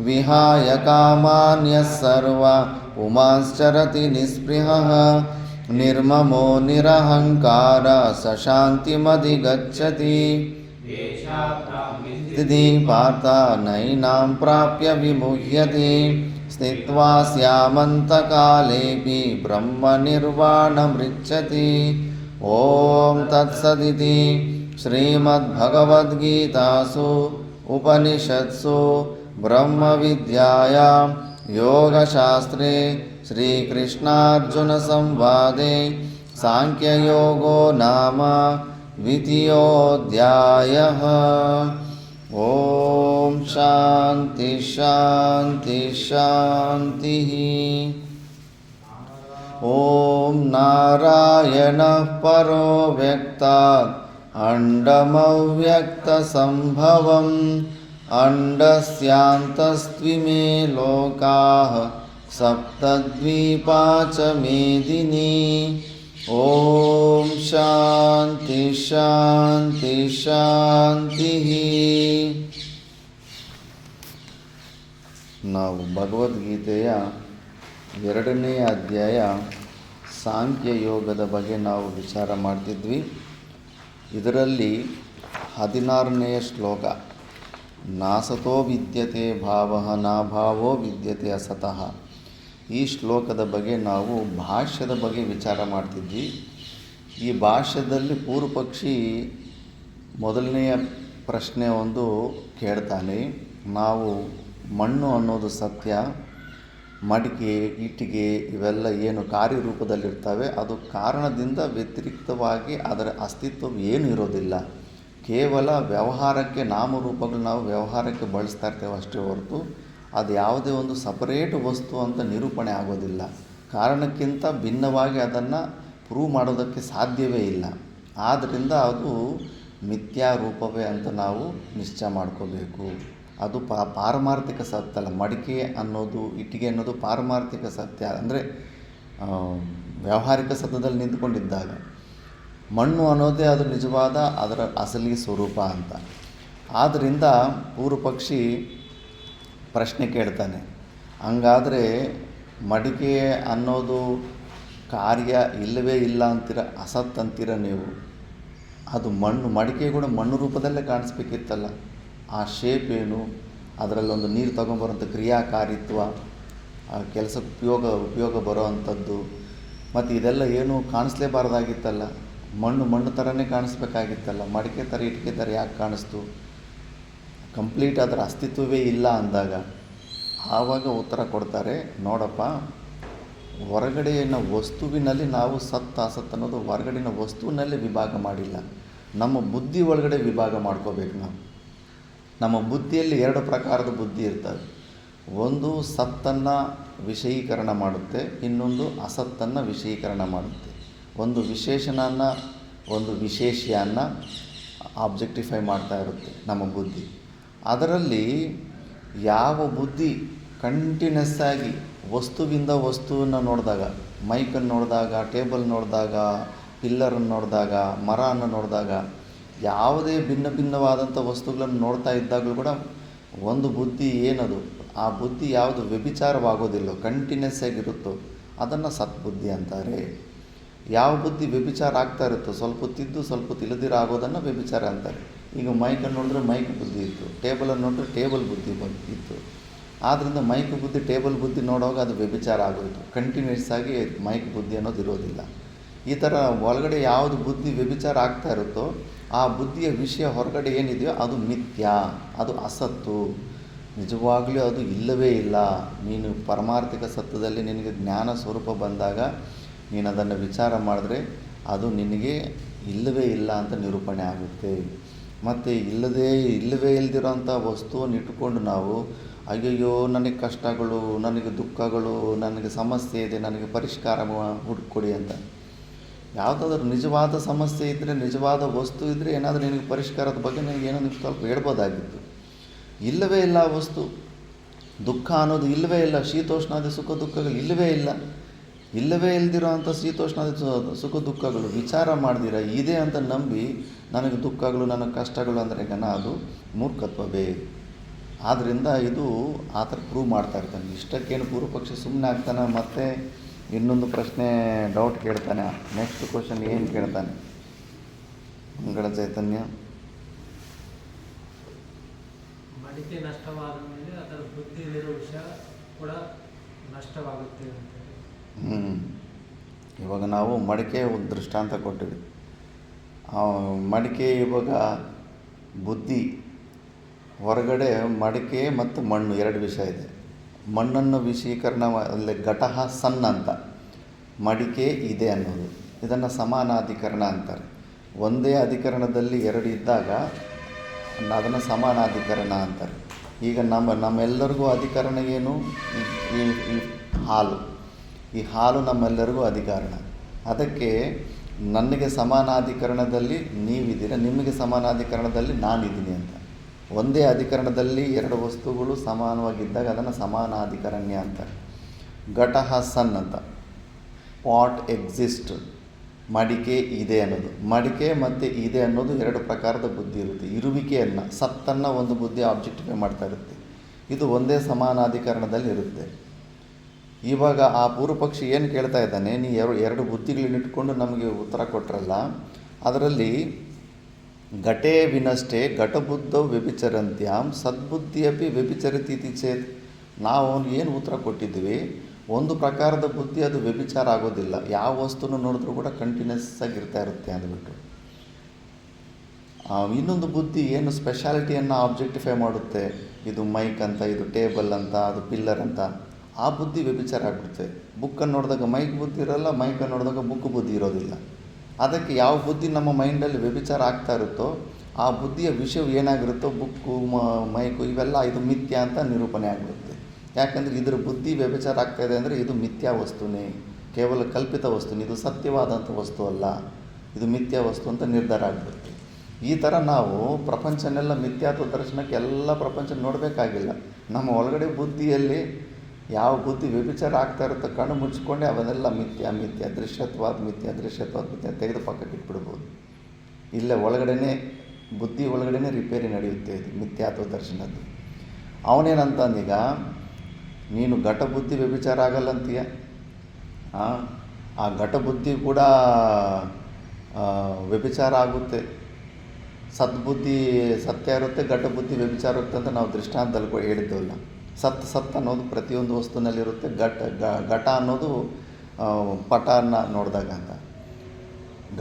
ವಿಹಾಯ ಕಾಮಾನ್ಯಃ ಸರ್ವ ಪುಮಾಂಶ್ಚರತಿ ನಿಸ್ಪೃಹಃ ನಿರ್ಮಮೋ ನಿರಹಂಕಾರ ಸ ಶಾಂತಿಮಧಿಗಚ್ಚತಿ ಸ್ಥಿತಿ ಪಾರ್ಥ ನೈನಾಂ ಪ್ರಾಪ್ಯ ವಿಮುಹ್ಯತೆ ಸ್ಥಿತ್ವಾ ಸ್ಯಾಮಂತಕಾಲೇಪಿ ಬ್ರಹ್ಮನಿರ್ವಾಣಮೃಚ್ಛತಿ ಓಂ ತತ್ಸದಿತಿ ಶ್ರೀಮದ್ಭಗವದ್ಗೀತಾಸು ಉಪನಿಷತ್ಸು ಬ್ರಹ್ಮವಿದ್ಯಾಯಾಂ ಯೋಗಶಾಸ್ತ್ರೇ ಶ್ರೀಕೃಷ್ಣಾರ್ಜುನಸಂವಾದೆ ಸಾಂಖ್ಯಯೋಗೋ ನಾಮ ದ್ವಿತೀಯೋऽಧ್ಯಾಯಃ. ಓಂ ಶಾಂತಿ ಶಾಂತಿ ಶಾಂತಿಃ. ಓಂ ನಾರಾಯಣಃ ಪರೋ ವ್ಯಕ್ತಾತ್ ಅಂಡಮವ್ಯಕ್ತಸಂಭವಂ ಅಂಡಸ್ಯಾಂತಸ್ತ್ವಿಮೇ ಲೋಕಾಃ ಸಪ್ತದ್ವೀಪಾ ಚ ಮೇದಿನಿ. ಓಂ ಶಾಂತಿ ಶಾಂತಿ ಶಾಂತಿಃ. ನಾವು ಭಗವದ್ಗೀತೆಯ 2ನೇ ಅಧ್ಯಾಯ ಸಾಂಖ್ಯ ಯೋಗದ ಬಗ್ಗೆ ನಾವು ವಿಚಾರ ಮಾಡ್ತಿದ್ವಿ. ಇದರಲ್ಲಿ 16ನೇ ಶ್ಲೋಕ ನಾಸತೋ ವಿದ್ಯತೆ ಭಾವಃ ನಾಭಾವೋ ವಿದ್ಯತೆ ಅಸತಃ. ಈ ಶ್ಲೋಕದ ಬಗ್ಗೆ ನಾವು ಭಾಷ್ಯದ ಬಗ್ಗೆ ವಿಚಾರ ಮಾಡ್ತಿದ್ವಿ. ಈ ಭಾಷ್ಯದಲ್ಲಿ ಪೂರ್ವಪಕ್ಷಿ ಮೊದಲನೆಯ ಪ್ರಶ್ನೆ ಒಂದು ಕೇಳ್ತಾನೆ. ನಾವು ಮಣ್ಣು ಅನ್ನೋದು ಸತ್ಯ, ಮಡಿಕೆ ಇಟ್ಟಿಗೆ ಇವೆಲ್ಲ ಏನು ಕಾರ್ಯರೂಪದಲ್ಲಿರ್ತವೆ ಅದು ಕಾರಣದಿಂದ ವ್ಯತಿರಿಕ್ತವಾಗಿ ಅದರ ಅಸ್ತಿತ್ವ ಏನು ಇರೋದಿಲ್ಲ. ಕೇವಲ ವ್ಯವಹಾರಕ್ಕೆ ನಾಮರೂಪಗಳು ನಾವು ವ್ಯವಹಾರಕ್ಕೆ ಬಳಸ್ತಾ ಇರ್ತೇವೆ ಅಷ್ಟೇ ಹೊರತು ಅದು ಯಾವುದೇ ಒಂದು ಸಪರೇಟ್ ವಸ್ತು ಅಂತ ನಿರೂಪಣೆ ಆಗೋದಿಲ್ಲ. ಕಾರಣಕ್ಕಿಂತ ಭಿನ್ನವಾಗಿ ಅದನ್ನು ಪ್ರೂವ್ ಮಾಡೋದಕ್ಕೆ ಸಾಧ್ಯವೇ ಇಲ್ಲ. ಆದ್ದರಿಂದ ಅದು ಮಿಥ್ಯಾರೂಪವೇ ಅಂತ ನಾವು ನಿಶ್ಚಯ ಮಾಡ್ಕೋಬೇಕು. ಅದು ಪಾರಮಾರ್ಥಿಕ ಸತ್ಯ ಅಲ್ಲ. ಮಡಿಕೆ ಅನ್ನೋದು ಇಟ್ಟಿಗೆ ಅನ್ನೋದು ಪಾರಮಾರ್ಥಿಕ ಸತ್ಯ, ಅಂದರೆ ವ್ಯಾವಹಾರಿಕ ಸತ್ಯದಲ್ಲಿ ನಿಂತ್ಕೊಂಡಿದ್ದಾಗ. ಮಣ್ಣು ಅನ್ನೋದೇ ಅದು ನಿಜವಾದ ಅದರ ಅಸಲಿ ಸ್ವರೂಪ ಅಂತ. ಆದ್ದರಿಂದ ಪೂರ್ವಪಕ್ಷಿ ಪ್ರಶ್ನೆ ಕೇಳ್ತಾನೆ, ಹಂಗಾದರೆ ಮಡಿಕೆ ಅನ್ನೋದು ಕಾರ್ಯ ಇಲ್ಲವೇ ಇಲ್ಲ ಅಂತೀರ, ಅಸತ್ ಅಂತೀರ ನೀವು. ಅದು ಮಡಿಕೆ ಕೂಡ ಮಣ್ಣು ರೂಪದಲ್ಲೇ ಕಾಣಿಸ್ಬೇಕಿತ್ತಲ್ಲ. ಆ ಶೇಪ್ ಏನು, ಅದರಲ್ಲೊಂದು ನೀರು ತೊಗೊಂಬರೋಂಥ ಕ್ರಿಯಾಕಾರಿತ್ವ, ಆ ಕೆಲಸಕ್ಕೆ ಉಪಯೋಗ ಬರೋ ಅಂಥದ್ದು, ಮತ್ತು ಇದೆಲ್ಲ ಏನು ಕಾಣಿಸ್ಲೇಬಾರ್ದಾಗಿತ್ತಲ್ಲ. ಮಣ್ಣು ಥರನೇ ಕಾಣಿಸ್ಬೇಕಾಗಿತ್ತಲ್ಲ. ಮಡಿಕೆ ಥರ ಇಟ್ಟಿಗೆ ಥರ ಯಾಕೆ ಕಾಣಿಸ್ತು? ಕಂಪ್ಲೀಟ್ ಅದರ ಅಸ್ತಿತ್ವವೇ ಇಲ್ಲ ಅಂದಾಗ ಆವಾಗ ಉತ್ತರ ಕೊಡ್ತಾರೆ, ನೋಡಪ್ಪ, ಹೊರಗಡೆಯ ವಸ್ತುವಿನಲ್ಲಿ ನಾವು ಸತ್ ಅಸತ್ ಅನ್ನೋದು ಹೊರಗಡೆಯ ವಸ್ತುವಿನಲ್ಲಿ ವಿಭಾಗ ಮಾಡಿಲ್ಲ, ನಮ್ಮ ಬುದ್ಧಿ ಒಳಗಡೆ ವಿಭಾಗ ಮಾಡ್ಕೋಬೇಕು ನಾವು. ನಮ್ಮ ಬುದ್ಧಿಯಲ್ಲಿ 2 ಪ್ರಕಾರದ ಬುದ್ಧಿ ಇರ್ತವೆ. ಒಂದು ಸತ್ತನ್ನು ವಿಷಯೀಕರಣ ಮಾಡುತ್ತೆ, ಇನ್ನೊಂದು ಅಸತ್ತನ್ನು ವಿಷಯೀಕರಣ ಮಾಡುತ್ತೆ. ಒಂದು ವಿಶೇಷಣನ ಒಂದು ವಿಶೇಷ್ಯನ ಆಬ್ಜೆಕ್ಟಿಫೈ ಮಾಡ್ತಾ ಇರುತ್ತೆ ನಮ್ಮ ಬುದ್ಧಿ. ಅದರಲ್ಲಿ ಯಾವ ಬುದ್ಧಿ ಕಂಟಿನ್ಯೂಸ್ ಆಗಿ ವಸ್ತುವಿಂದ ವಸ್ತುವನ್ನು ನೋಡಿದಾಗ, ಮೈಕನ್ನು ನೋಡಿದಾಗ, ಟೇಬಲ್ ನೋಡಿದಾಗ, ಪಿಲ್ಲರನ್ನು ನೋಡಿದಾಗ, ಮರವನ್ನು ನೋಡಿದಾಗ, ಯಾವುದೇ ಭಿನ್ನ ಭಿನ್ನವಾದಂಥ ವಸ್ತುಗಳನ್ನು ನೋಡ್ತಾ ಇದ್ದಾಗಲೂ ಕೂಡ ಒಂದು ಬುದ್ಧಿ ಏನದು, ಆ ಬುದ್ಧಿ ಯಾವುದು ವ್ಯಭಿಚಾರವಾಗೋದಿಲ್ಲೋ, ಕಂಟಿನ್ಯೂಸ್ ಆಗಿರುತ್ತೋ ಅದನ್ನು ಸತ್ಬುದ್ಧಿ ಅಂತಾರೆ. ಯಾವ ಬುದ್ಧಿ ವ್ಯಭಿಚಾರ ಆಗ್ತಾ ಇರುತ್ತೋ, ಸ್ವಲ್ಪ ಹೊತ್ತಿದ್ದು ಸ್ವಲ್ಪ ಹೊತ್ತು ಇಲ್ಲದಿರ ಆಗೋದನ್ನು ವ್ಯಭಿಚಾರ ಅಂತಾರೆ. ಈಗ ಮೈಕನ್ನು ನೋಡಿದ್ರೆ ಮೈಕ್ ಬುದ್ಧಿ ಇತ್ತು, ಟೇಬಲನ್ನು ನೋಡಿದ್ರೆ ಟೇಬಲ್ ಬುದ್ಧಿ ಇತ್ತು. ಆದ್ದರಿಂದ ಮೈಕ್ ಬುದ್ಧಿ ಟೇಬಲ್ ಬುದ್ಧಿ ನೋಡುವಾಗ ಅದು ವ್ಯಭಿಚಾರ ಆಗೋಯಿತು. ಕಂಟಿನ್ಯೂಸ್ ಆಗಿ ಮೈಕ್ ಬುದ್ಧಿ ಅನ್ನೋದು ಇರೋದಿಲ್ಲ. ಈ ಥರ ಒಳಗಡೆ ಯಾವುದು ಬುದ್ಧಿ ವ್ಯಭಿಚಾರ ಆಗ್ತಾ ಇರುತ್ತೋ ಆ ಬುದ್ಧಿಯ ವಿಷಯ ಹೊರಗಡೆ ಏನಿದೆಯೋ ಅದು ಮಿಥ್ಯ, ಅದು ಅಸತ್ತು, ನಿಜವಾಗಲೂ ಅದು ಇಲ್ಲವೇ ಇಲ್ಲ. ನೀನು ಪರಮಾರ್ಥಿಕ ಸತ್ಯದಲ್ಲಿ ನಿನಗೆ ಜ್ಞಾನ ಸ್ವರೂಪ ಬಂದಾಗ ನೀನು ಅದನ್ನು ವಿಚಾರ ಮಾಡಿದ್ರೆ ಅದು ನಿನಗೆ ಇಲ್ಲವೇ ಇಲ್ಲ ಅಂತ ನಿರೂಪಣೆ ಆಗುತ್ತೆ. ಮತ್ತು ಇಲ್ಲವೇ ಇಲ್ಲದಿರೋಂಥ ವಸ್ತುವನ್ನು ಇಟ್ಟುಕೊಂಡು ನಾವು ಅಯ್ಯಯ್ಯೋ ನನಗೆ ಕಷ್ಟಗಳು, ನನಗೆ ದುಃಖಗಳು, ನನಗೆ ಸಮಸ್ಯೆ ಇದೆ, ನನಗೆ ಪರಿಷ್ಕಾರ ಹುಡುಕೊಡಿ ಅಂತ. ಯಾವುದಾದ್ರೂ ನಿಜವಾದ ಸಮಸ್ಯೆ ಇದ್ದರೆ, ನಿಜವಾದ ವಸ್ತು ಇದ್ದರೆ ಏನಾದರೂ ನಿನಗೆ ಪರಿಷ್ಕಾರದ ಬಗ್ಗೆ ನನಗೆ ಏನೋ ನೀವು ಸ್ವಲ್ಪ ಹೇಳ್ಬೋದಾಗಿತ್ತು. ಇಲ್ಲವೇ ಇಲ್ಲ ವಸ್ತು, ದುಃಖ ಅನ್ನೋದು ಇಲ್ಲವೇ ಇಲ್ಲ, ಶೀತೋಷ್ಣಾದಿ ಸುಖ ದುಃಖಗಳು ಇಲ್ಲವೇ ಇಲ್ದಿರೋ ಅಂಥ ಶೀತೋಷ್ಣಾದಿ ಸುಖ ದುಃಖಗಳು ವಿಚಾರ ಮಾಡ್ದಿರ ಇದೆ ಅಂತ ನಂಬಿ ನನಗೆ ದುಃಖಗಳು, ನನಗೆ ಕಷ್ಟಗಳು ಅಂದರೆ ಅದು ಮೂರ್ಖತ್ವವೇ. ಆದ್ದರಿಂದ ಇದು ಆ ಥರ ಪ್ರೂವ್ ಮಾಡ್ತಾ ಇರ್ತಾನೆ. ಇಷ್ಟಕ್ಕೇನು ಪೂರ್ವಪಕ್ಷ ಸುಮ್ಮನೆ ಆಗ್ತಾನೆ, ಮತ್ತೆ ಇನ್ನೊಂದು ಪ್ರಶ್ನೆ ಡೌಟ್ ಕೇಳ್ತಾನೆ. ನೆಕ್ಸ್ಟ್ ಕ್ವಶನ್ ಏನು ಕೇಳ್ತಾನೆ? ಮಂಗಳ ಚೈತನ್ಯ, ಮಡಿಕೆ ನಷ್ಟವಾದ ಮೇಲೆ ಅದರ ಬುದ್ಧಿಯಲ್ಲಿರೋ ವಿಷಯ ಕೂಡ ನಷ್ಟವಾಗುತ್ತೆ ಅಂತ. ಇವಾಗ ನಾವು ಮಡಿಕೆ ದೃಷ್ಟಾಂತ ಕೊಟ್ಟಿವಿ. ಮಡಿಕೆ ಇವಾಗ ಬುದ್ಧಿ ಹೊರಗಡೆ ಮಡಿಕೆ ಮತ್ತು ಮಣ್ಣು 2 ವಿಷಯ ಇದೆ. ಮಣ್ಣನ್ನು ವಿಷೀಕರಣ ಅಲ್ಲಿ ಘಟಃ ಸನ್ ಅಂತ, ಮಡಿಕೆ ಇದೆ ಅನ್ನೋದು, ಇದನ್ನು ಸಮಾನಾಧಿಕರಣ ಅಂತಾರೆ. ಒಂದೇ ಅಧಿಕರಣದಲ್ಲಿ 2 ಇದ್ದಾಗ ಅದನ್ನು ಸಮಾನಾಧಿಕರಣ ಅಂತಾರೆ. ಈಗ ನಮ್ಮೆಲ್ಲರಿಗೂ ಅಧಿಕರಣ ಏನು? ಈ ಹಾಲು. ಈ ಹಾಲು ನಮ್ಮೆಲ್ಲರಿಗೂ ಅಧಿಕರಣ. ಅದಕ್ಕೆ ನನಗೆ ಸಮಾನಾಧಿಕರಣದಲ್ಲಿ ನೀವಿದ್ದೀರ, ನಿಮಗೆ ಸಮಾನಾಧಿಕರಣದಲ್ಲಿ ನಾನಿದ್ದೀನಿ ಅಂತ. ಒಂದೇ ಅಧಿಕರಣದಲ್ಲಿ 2 ವಸ್ತುಗಳು ಸಮಾನವಾಗಿದ್ದಾಗ ಅದನ್ನು ಸಮಾನಾಧಿಕರಣ್ಯ ಅಂತಾರೆ. ಘಟಃ ಸನ್ ಅಂತ, ಪಾಟ್ ಎಕ್ಸಿಸ್ಟ್, ಮಡಿಕೆ ಇದೆ ಅನ್ನೋದು. ಮಡಿಕೆ ಮತ್ತು ಇದೆ ಅನ್ನೋದು 2 ಪ್ರಕಾರದ ಬುದ್ಧಿ ಇರುತ್ತೆ. ಇರುವಿಕೆಯನ್ನು, ಸತ್ತನ್ನು ಒಂದು ಬುದ್ಧಿ ಆಬ್ಜೆಕ್ಟಿಫೈ ಮಾಡ್ತಾ ಇರುತ್ತೆ. ಇದು ಒಂದೇ ಸಮಾನಾಧಿಕರಣದಲ್ಲಿ ಇರುತ್ತೆ. ಇವಾಗ ಆ ಪೂರ್ವಪಕ್ಷಿ ಏನು ಕೇಳ್ತಾ ಇದ್ದಾನೆ, ನೀ 2 ಬುದ್ಧಿಗಳನ್ನಿಟ್ಕೊಂಡು ನಮಗೆ ಉತ್ತರ ಕೊಟ್ಟರಲ್ಲ, ಅದರಲ್ಲಿ ಘಟೇ ವಿನಷ್ಟೇ ಘಟಬುದ್ಧೌ ವ್ಯಭಿಚರಂತ್ಯಾಂ ಸದ್ಬುದ್ಧಿಯಪಿ ವ್ಯಭಿಚರತೀತಿ ಚೇತ್. ನಾವು ಏನು ಉತ್ತರ ಕೊಟ್ಟಿದ್ವಿ, ಒಂದು ಪ್ರಕಾರದ ಬುದ್ಧಿ ಅದು ವ್ಯಭಿಚಾರ ಆಗೋದಿಲ್ಲ, ಯಾವ ವಸ್ತುನ ನೋಡಿದ್ರೂ ಕೂಡ ಕಂಟಿನ್ಯೂಸ್ ಆಗಿರ್ತಾ ಇರುತ್ತೆ ಅಂದ್ಬಿಟ್ಟು. ಇನ್ನೊಂದು ಬುದ್ಧಿ ಏನು ಸ್ಪೆಷಾಲಿಟಿಯನ್ನು ಆಬ್ಜೆಕ್ಟಿಫೈ ಮಾಡುತ್ತೆ, ಇದು ಮೈಕ್ ಅಂತ, ಇದು ಟೇಬಲ್ ಅಂತ, ಅದು ಪಿಲ್ಲರ್ ಅಂತ, ಆ ಬುದ್ಧಿ ವ್ಯಭಿಚಾರ ಆಗಿಬಿಡುತ್ತೆ. ಬುಕ್ಕನ್ನು ನೋಡಿದಾಗ ಮೈಕ್ ಬುದ್ಧಿ ಇರೋಲ್ಲ, ಮೈಕನ್ನು ನೋಡಿದಾಗ ಬುಕ್ ಬುದ್ಧಿ ಇರೋದಿಲ್ಲ. ಅದಕ್ಕೆ ಯಾವ ಬುದ್ಧಿ ನಮ್ಮ ಮೈಂಡಲ್ಲಿ ವ್ಯಭಿಚಾರ ಆಗ್ತಾ ಇರುತ್ತೋ ಆ ಬುದ್ಧಿಯ ವಿಷಯವು ಏನಾಗಿರುತ್ತೋ, ಬುಕ್ಕು ಮೈಕು ಇವೆಲ್ಲ ಇದು ಮಿಥ್ಯ ಅಂತ ನಿರೂಪಣೆ ಆಗಿಬಿಡುತ್ತೆ. ಯಾಕಂದರೆ ಇದರ ಬುದ್ಧಿ ವ್ಯಭಿಚಾರ ಆಗ್ತಾಯಿದೆ ಅಂದರೆ ಇದು ಮಿಥ್ಯಾ ವಸ್ತುನೇ, ಕೇವಲ ಕಲ್ಪಿತ ವಸ್ತುನೇ, ಇದು ಸತ್ಯವಾದಂಥ ವಸ್ತು ಅಲ್ಲ, ಇದು ಮಿಥ್ಯಾ ವಸ್ತು ಅಂತ ನಿರ್ಧಾರ ಆಗಿಬಿಡುತ್ತೆ. ಈ ಥರ ನಾವು ಪ್ರಪಂಚನೆಲ್ಲ ಮಿಥ್ಯಾತ್ವ ದರ್ಶನಕ್ಕೆ ಎಲ್ಲ ಪ್ರಪಂಚ ನೋಡಬೇಕಾಗಿಲ್ಲ. ನಮ್ಮ ಒಳಗಡೆ ಬುದ್ಧಿಯಲ್ಲಿ ಯಾವ ಬುದ್ಧಿ ವ್ಯಭಿಚಾರ ಆಗ್ತಾ ಇರುತ್ತೋ ಕಣ್ಣು ಮುಚ್ಚಿಕೊಂಡೆ ಅವನ್ನೆಲ್ಲ ಮಿಥ್ಯ ದೃಶ್ಯತ್ವಾದ ಮಿಥ್ಯ ತೆಗೆದು ಪಕ್ಕಕ್ಕೆ ಇಟ್ಬಿಡ್ಬೋದು. ಇಲ್ಲೇ ಒಳಗಡೆ ಬುದ್ಧಿ ಒಳಗಡೆ ರಿಪೇರಿ ನಡೆಯುತ್ತೆ ಇದು ಮಿಥ್ಯಾತ್ವ ದರ್ಶನದ್ದು. ಅವನೇನಂತಂದೀಗ, ನೀನು ಘಟಬುದ್ಧಿ ವ್ಯಭಿಚಾರ ಆಗಲ್ಲಂತೀಯ, ಆ ಘಟಬುದ್ಧಿ ಕೂಡ ವ್ಯಭಿಚಾರ ಆಗುತ್ತೆ. ಸದ್ಬುದ್ಧಿ ಸತ್ಯ ಇರುತ್ತೆ, ಘಟಬುದ್ಧಿ ವ್ಯಭಿಚಾರ ಇರುತ್ತೆ ಅಂತ ನಾವು ದೃಷ್ಟಾಂತದಲ್ಲಿ ಹೇಳಿದ್ದವಲ್ಲ. ಸತ್ ಅನ್ನೋದು ಪ್ರತಿಯೊಂದು ವಸ್ತುನಲ್ಲಿರುತ್ತೆ, ಘಟ ಅನ್ನೋದು ಪಟನ ನೋಡಿದಾಗ ಅಂತ.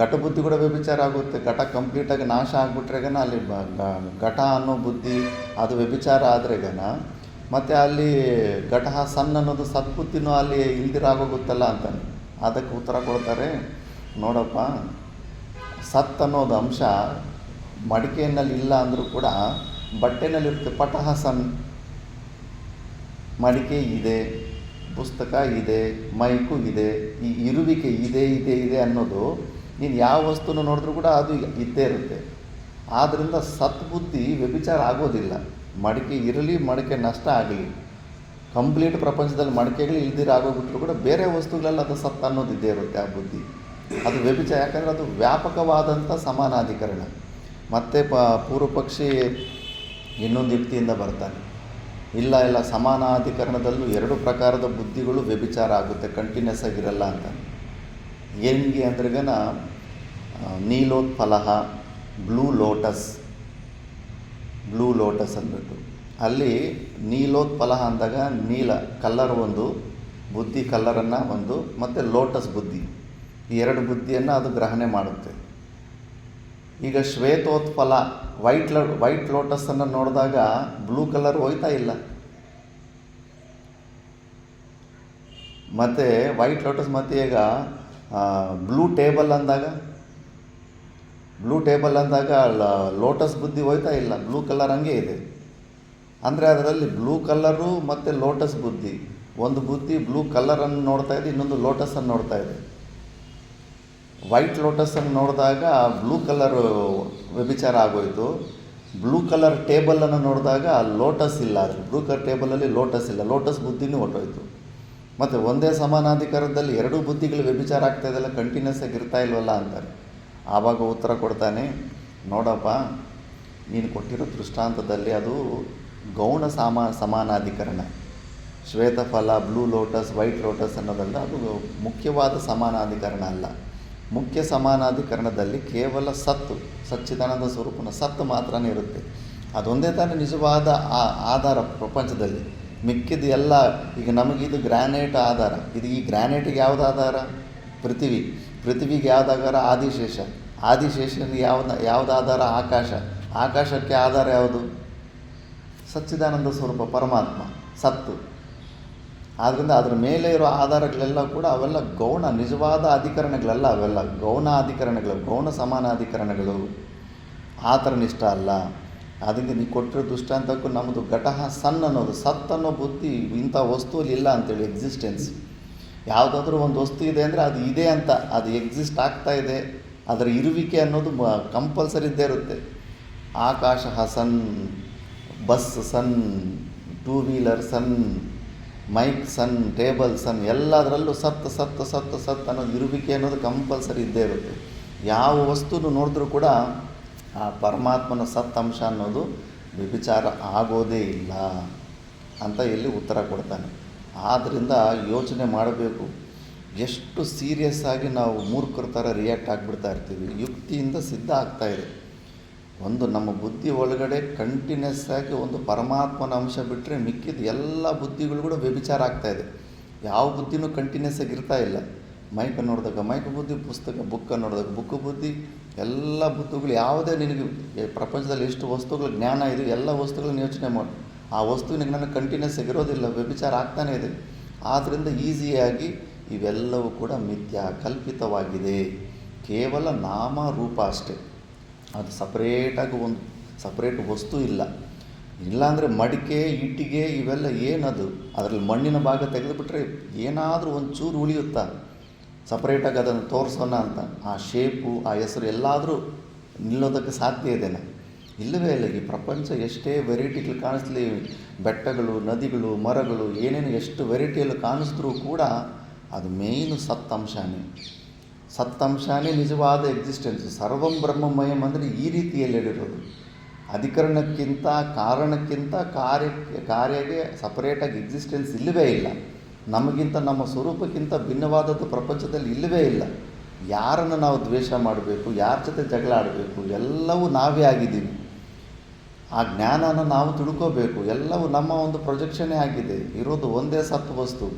ಘಟಬುದ್ಧಿ ಕೂಡ ವ್ಯಭಿಚಾರ ಆಗುತ್ತೆ. ಘಟ ಕಂಪ್ಲೀಟಾಗಿ ನಾಶ ಆಗಿಬಿಟ್ರೆಗನ ಅಲ್ಲಿ ಘಟ ಅನ್ನೋ ಬುದ್ಧಿ ಅದು ವ್ಯಭಿಚಾರ ಆದ್ರೆಗನ ಮತ್ತು ಅಲ್ಲಿ ಘಟ ಸಣ್ಣ ಅನ್ನೋದು ಸತ್ಬುದ್ಧಿನೂ ಅಲ್ಲಿ ಇಲ್ದಿರಾಗೋಗುತ್ತಲ್ಲ ಅಂತಾನೆ. ಅದಕ್ಕೆ ಉತ್ತರ ಕೊಡ್ತಾರೆ, ನೋಡಪ್ಪ, ಸತ್ ಅನ್ನೋದು ಅಂಶ ಮಡಿಕೆಯಲ್ಲಿ ಇಲ್ಲ ಅಂದರೂ ಕೂಡ ಬಟ್ಟೆನಲ್ಲಿರುತ್ತೆ. ಪಟಹ ಸನ್, ಮಡಿಕೆ ಇದೆ, ಪುಸ್ತಕ ಇದೆ, ಮೈಕು ಇದೆ, ಈ ಇರುವಿಕೆ ಇದೆ ಇದೆ ಇದೆ ಅನ್ನೋದು ನೀನು ಯಾವ ವಸ್ತುನ ನೋಡಿದ್ರೂ ಕೂಡ ಅದು ಇದ್ದೇ ಇರುತ್ತೆ. ಆದ್ದರಿಂದ ಸತ್ಬುದ್ಧಿ ವ್ಯಭಿಚಾರ ಆಗೋದಿಲ್ಲ. ಮಡಿಕೆ ಇರಲಿ, ಮಡಿಕೆ ನಷ್ಟ ಆಗಲಿ, ಕಂಪ್ಲೀಟ್ ಪ್ರಪಂಚದಲ್ಲಿ ಮಡಿಕೆಗಳು ಇಲ್ದಿರ ಆಗೋಗ್ಬಿಟ್ರು ಕೂಡ ಬೇರೆ ವಸ್ತುಗಳೆಲ್ಲ ಅದು ಸತ್ ಅನ್ನೋದು ಇದ್ದೇ ಇರುತ್ತೆ. ಆ ಬುದ್ಧಿ ಅದು ವ್ಯಭಿಚಾರ, ಯಾಕಂದರೆ ಅದು ವ್ಯಾಪಕವಾದಂಥ ಸಮಾನಾಧಿಕರಣ. ಮತ್ತು ಪೂರ್ವ ಪಕ್ಷಿ ಇನ್ನೊಂದು ಯುಕ್ತಿಯಿಂದ ಬರ್ತಾನೆ, ಇಲ್ಲ ಇಲ್ಲ, ಸಮಾನಾಧಿಕರಣದಲ್ಲೂ ಎರಡು ಪ್ರಕಾರದ ಬುದ್ಧಿಗಳು ವ್ಯಭಿಚಾರ ಆಗುತ್ತೆ, ಕಂಟಿನ್ಯೂಸ್ ಆಗಿರಲ್ಲ ಅಂತ. ಹೆಂಗೆ ಅಂದ್ರೆಗನ ನೀಲೋತ್ಪಲಹ, ಬ್ಲೂ ಲೋಟಸ್ ಅಂದ್ಬಿಟ್ಟು, ಅಲ್ಲಿ ನೀಲೋತ್ಪಲಹ ಅಂದಾಗ ನೀಲ ಕಲ್ಲರ್ ಒಂದು ಬುದ್ಧಿ, ಕಲ್ಲರನ್ನು ಒಂದು, ಮತ್ತು ಲೋಟಸ್ ಬುದ್ಧಿ, ಈ ಎರಡು ಬುದ್ಧಿಯನ್ನು ಅದು ಗ್ರಹಣೆ ಮಾಡುತ್ತೆ. ಈಗ ಶ್ವೇತೋತ್ಪಲ ವೈಟ್ ಲೋಟಸನ್ನು ನೋಡಿದಾಗ ಬ್ಲೂ ಕಲರ್ ಹೋಯ್ತಾ ಇಲ್ಲ, ಮತ್ತು ವೈಟ್ ಲೋಟಸ್ ಮತ್ತು ಈಗ ಬ್ಲೂ ಟೇಬಲ್ ಅಂದಾಗ ಲೋಟಸ್ ಬುದ್ಧಿ ಹೋಯ್ತಾ ಇಲ್ಲ, ಬ್ಲೂ ಕಲರ್ ಹಂಗೆ ಇದೆ. ಅಂದರೆ ಅದರಲ್ಲಿ ಬ್ಲೂ ಕಲ್ಲರು ಮತ್ತು ಲೋಟಸ್ ಬುದ್ಧಿ, ಒಂದು ಬುದ್ಧಿ ಬ್ಲೂ ಕಲ್ಲರನ್ನು ನೋಡ್ತಾ ಇದೆ, ಇನ್ನೊಂದು ಲೋಟಸನ್ನು ನೋಡ್ತಾ ಇದೆ. ವೈಟ್ ಲೋಟಸನ್ನು ನೋಡಿದಾಗ ಬ್ಲೂ ಕಲರು ವ್ಯಭಿಚಾರ ಆಗೋಯಿತು. ಬ್ಲೂ ಕಲರ್ ಟೇಬಲನ್ನು ನೋಡಿದಾಗ ಲೋಟಸ್ ಇಲ್ಲ, ಅದು ಬ್ಲೂ ಕಲರ್ ಟೇಬಲಲ್ಲಿ ಲೋಟಸ್ ಇಲ್ಲ, ಲೋಟಸ್ ಬುದ್ಧಿನೂ ಹೊಟ್ಟೋಯ್ತು. ಮತ್ತು ಒಂದೇ ಸಮಾನಾಧಿಕಾರದಲ್ಲಿ ಎರಡೂ ಬುದ್ಧಿಗಳು ವ್ಯಭಿಚಾರ ಆಗ್ತಾಯಿದ್ದಲ್ಲ, ಕಂಟಿನ್ಯೂಸ್ ಆಗಿ ಇರ್ತಾ ಇಲ್ವಲ್ಲ ಅಂತಾರೆ. ಆವಾಗ ಉತ್ತರ ಕೊಡ್ತಾನೆ, ನೋಡಪ್ಪ, ನೀನು ಕೊಟ್ಟಿರೋ ದೃಷ್ಟಾಂತದಲ್ಲಿ ಅದು ಗೌಣ ಸಮಾನಾಧಿಕರಣ. ಶ್ವೇತಫಲ, ಬ್ಲೂ ಲೋಟಸ್, ವೈಟ್ ಲೋಟಸ್ ಅನ್ನೋದಲ್ಲ, ಅದು ಮುಖ್ಯವಾದ ಸಮಾನಾಧಿಕರಣ ಅಲ್ಲ. ಮುಖ್ಯ ಸಮಾನಾಧಿಕರಣದಲ್ಲಿ ಕೇವಲ ಸಚ್ಚಿದಾನಂದ ಸ್ವರೂಪನ ಸತ್ತು ಮಾತ್ರನೇ ಇರುತ್ತೆ. ಅದೊಂದೇ ತಾನೇ ನಿಜವಾದ ಆಧಾರ ಪ್ರಪಂಚದಲ್ಲಿ. ಮಿಕ್ಕಿದ ಎಲ್ಲ, ಈಗ ನಮಗಿದು ಗ್ರಾನೈಟ್ ಆಧಾರ, ಈ ಗ್ರಾನೈಟಿಗೆ ಯಾವುದು ಆಧಾರ? ಪೃಥ್ವಿಗೆ ಯಾವ್ದು ಆಧಾರ? ಆದಿಶೇಷನಿಗೆ ಯಾವ್ದು ಆಧಾರ? ಆಕಾಶಕ್ಕೆ ಆಧಾರ ಯಾವುದು? ಸಚ್ಚಿದಾನಂದ ಸ್ವರೂಪ ಪರಮಾತ್ಮ, ಸತ್ತು. ಆದ್ದರಿಂದ ಅದರ ಮೇಲೆ ಇರೋ ಆಧಾರಗಳೆಲ್ಲ ಕೂಡ ಅವೆಲ್ಲ ಗೌಣ, ನಿಜವಾದ ಅಧಿಕರಣಗಳೆಲ್ಲ, ಅವೆಲ್ಲ ಗೌಣ ಅಧಿಕರಣಗಳು, ಗೌಣ ಸಮಾನಾಧಿಕರಣಗಳು. ಆ ಥರ ನಿಷ್ಠ ಅಲ್ಲ. ಅದಕ್ಕೆ ನೀವು ಕೊಟ್ಟಿರೋ ದೃಷ್ಟಾಂತಕ್ಕೂ ನಮ್ಮದು ಘಟಃ ಸನ್ ಅನ್ನೋದು, ಸತ್ ಅನ್ನೋ ಬುದ್ಧಿ ಇಂಥ ವಸ್ತುವಲ್ಲಿ ಇಲ್ಲ ಅಂತೇಳಿ. ಎಕ್ಸಿಸ್ಟೆನ್ಸ್ ಯಾವುದಾದ್ರೂ ಒಂದು ವಸ್ತು ಇದೆ ಅಂದರೆ ಅದು ಇದೆ ಅಂತ, ಅದು ಎಕ್ಸಿಸ್ಟ್ ಆಗ್ತಾ ಇದೆ, ಅದರ ಇರುವಿಕೆ ಅನ್ನೋದು ಕಂಪಲ್ಸರಿ ಇದ್ದೇ ಇರುತ್ತೆ. ಆಕಾಶ ಸನ್, ಬಸ್ ಸನ್, ಟೂ ವೀಲರ್ ಸನ್, ಮೈಕ್ ಸನ್, ಟೇಬಲ್ ಸನ್, ಎಲ್ಲದರಲ್ಲೂ ಸತ್ ಅನ್ನೋದು ಇರುವಿಕೆ ಅನ್ನೋದು ಕಂಪಲ್ಸರಿ ಇದ್ದೇ ಇರುತ್ತೆ. ಯಾವ ವಸ್ತುನು ನೋಡಿದ್ರೂ ಕೂಡ ಆ ಪರಮಾತ್ಮನ ಸತ್ ಅಂಶ ಅನ್ನೋದು ವ್ಯಭಿಚಾರ ಆಗೋದೇ ಇಲ್ಲ ಅಂತ ಇಲ್ಲಿ ಉತ್ತರ ಕೊಡ್ತಾನೆ. ಆದ್ದರಿಂದ ಯೋಚನೆ ಮಾಡಬೇಕು, ಎಷ್ಟು ಸೀರಿಯಸ್ ಆಗಿ ನಾವು ಮೂರ್ಖರ ಥರ ರಿಯಾಕ್ಟ್ ಆಗಿಬಿಡ್ತಾ ಇರ್ತೀವಿ. ಯುಕ್ತಿಯಿಂದ ಸಿದ್ಧ ಆಗ್ತಾಯಿದೆ. ಒಂದು ನಮ್ಮ ಬುದ್ಧಿ ಒಳಗಡೆ ಕಂಟಿನ್ಯೂಸ್ ಆಗಿ ಒಂದು ಪರಮಾತ್ಮನ ಅಂಶ ಬಿಟ್ಟರೆ ಮಿಕ್ಕಿದ ಎಲ್ಲ ಬುದ್ಧಿಗಳು ಕೂಡ ವ್ಯಭಿಚಾರ ಆಗ್ತಾಯಿದೆ. ಯಾವ ಬುದ್ಧಿನೂ ಕಂಟಿನ್ಯೂಸ್ ಆಗಿ ಇರ್ತಾ ಇಲ್ಲ. ಮೈಕ್ ನೋಡಿದಾಗ ಮೈಕ್ ಬುದ್ಧಿ, ಬುಕ್ಕ ನೋಡಿದಾಗ ಬುಕ್ ಬುದ್ಧಿ, ಎಲ್ಲ ಬುದ್ಧಿಗಳು ಯಾವುದೇ ನಿನಗೆ ಪ್ರಪಂಚದಲ್ಲಿ ಎಷ್ಟು ವಸ್ತುಗಳ ಜ್ಞಾನ ಇದೆ, ಎಲ್ಲ ವಸ್ತುಗಳನ್ನ ಯೋಚನೆ ಮಾಡಿ, ಆ ವಸ್ತುವಿನ ಜ್ಞಾನ ಕಂಟಿನ್ಯೂಸ್ ಆಗಿರೋದಿಲ್ಲ, ವ್ಯಭಿಚಾರ ಆಗ್ತಾನೇ ಇದೆ. ಆದ್ದರಿಂದ ಈಸಿಯಾಗಿ ಇವೆಲ್ಲವೂ ಕೂಡ ಮಿಥ್ಯಾ, ಕಲ್ಪಿತವಾಗಿದೆ, ಕೇವಲ ನಾಮ ರೂಪ ಅಷ್ಟೇ. ಅದು ಸಪ್ರೇಟಾಗಿ ಒಂದು ಸಪ್ರೇಟ್ ವಸ್ತು ಇಲ್ಲ. ಇಲ್ಲಾಂದರೆ ಮಡಿಕೆ, ಇಟ್ಟಿಗೆ ಇವೆಲ್ಲ ಏನದು? ಅದರಲ್ಲಿ ಮಣ್ಣಿನ ಭಾಗ ತೆಗೆದುಬಿಟ್ರೆ ಏನಾದರೂ ಒಂದು ಚೂರು ಉಳಿಯುತ್ತಾ? ಸಪ್ರೇಟಾಗಿ ಅದನ್ನು ತೋರಿಸೋಣ ಅಂತ ಆ ಶೇಪು, ಆ ಹೆಸರು ಎಲ್ಲಾದರೂ ನಿಲ್ಲೋದಕ್ಕೆ ಸಾಧ್ಯ ಇದೆನಾ? ಇಲ್ಲವೇ ಇಲ್ಲ. ಈ ಪ್ರಪಂಚ ಎಷ್ಟೇ ವೆರೈಟಿಗಳು ಕಾಣಿಸ್ಲಿ, ಬೆಟ್ಟಗಳು, ನದಿಗಳು, ಮರಗಳು, ಏನೇನು ಎಷ್ಟು ವೆರೈಟಿಯಲ್ಲಿ ಕಾಣಿಸಿದ್ರೂ ಕೂಡ ಅದು ಮೇಯ್ನು ಸತ್ತಂಶನೇ ನಿಜವಾದ ಎಕ್ಸಿಸ್ಟೆನ್ಸು. ಸರ್ವಂ ಬ್ರಹ್ಮಮಯಂ ಅಂದರೆ ಈ ರೀತಿಯಲ್ಲಿ ಹೇಳಿರೋದು. ಅಧಿಕರಣಕ್ಕಿಂತ ಕಾರಣಕ್ಕಿಂತ ಕಾರ್ಯಗೆ ಸಪರೇಟಾಗಿ ಎಕ್ಸಿಸ್ಟೆನ್ಸ್ ಇಲ್ಲವೇ ಇಲ್ಲ. ನಮಗಿಂತ, ನಮ್ಮ ಸ್ವರೂಪಕ್ಕಿಂತ ಭಿನ್ನವಾದದ್ದು ಪ್ರಪಂಚದಲ್ಲಿ ಇಲ್ಲವೇ ಇಲ್ಲ. ಯಾರನ್ನು ನಾವು ದ್ವೇಷ ಮಾಡಬೇಕು, ಯಾರ ಜೊತೆ ಜಗಳ ಆಡಬೇಕು, ಎಲ್ಲವೂ ನಾವೇ ಆಗಿದ್ದೀವಿ. ಆ ಜ್ಞಾನನ ನಾವು ತಿಳ್ಕೋಬೇಕು. ಎಲ್ಲವೂ ನಮ್ಮ ಒಂದು ಪ್ರೊಜೆಕ್ಷನ್ನೇ ಆಗಿದೆ. ಇರೋದು ಒಂದೇ ಸತ್ವವಸ್ತು.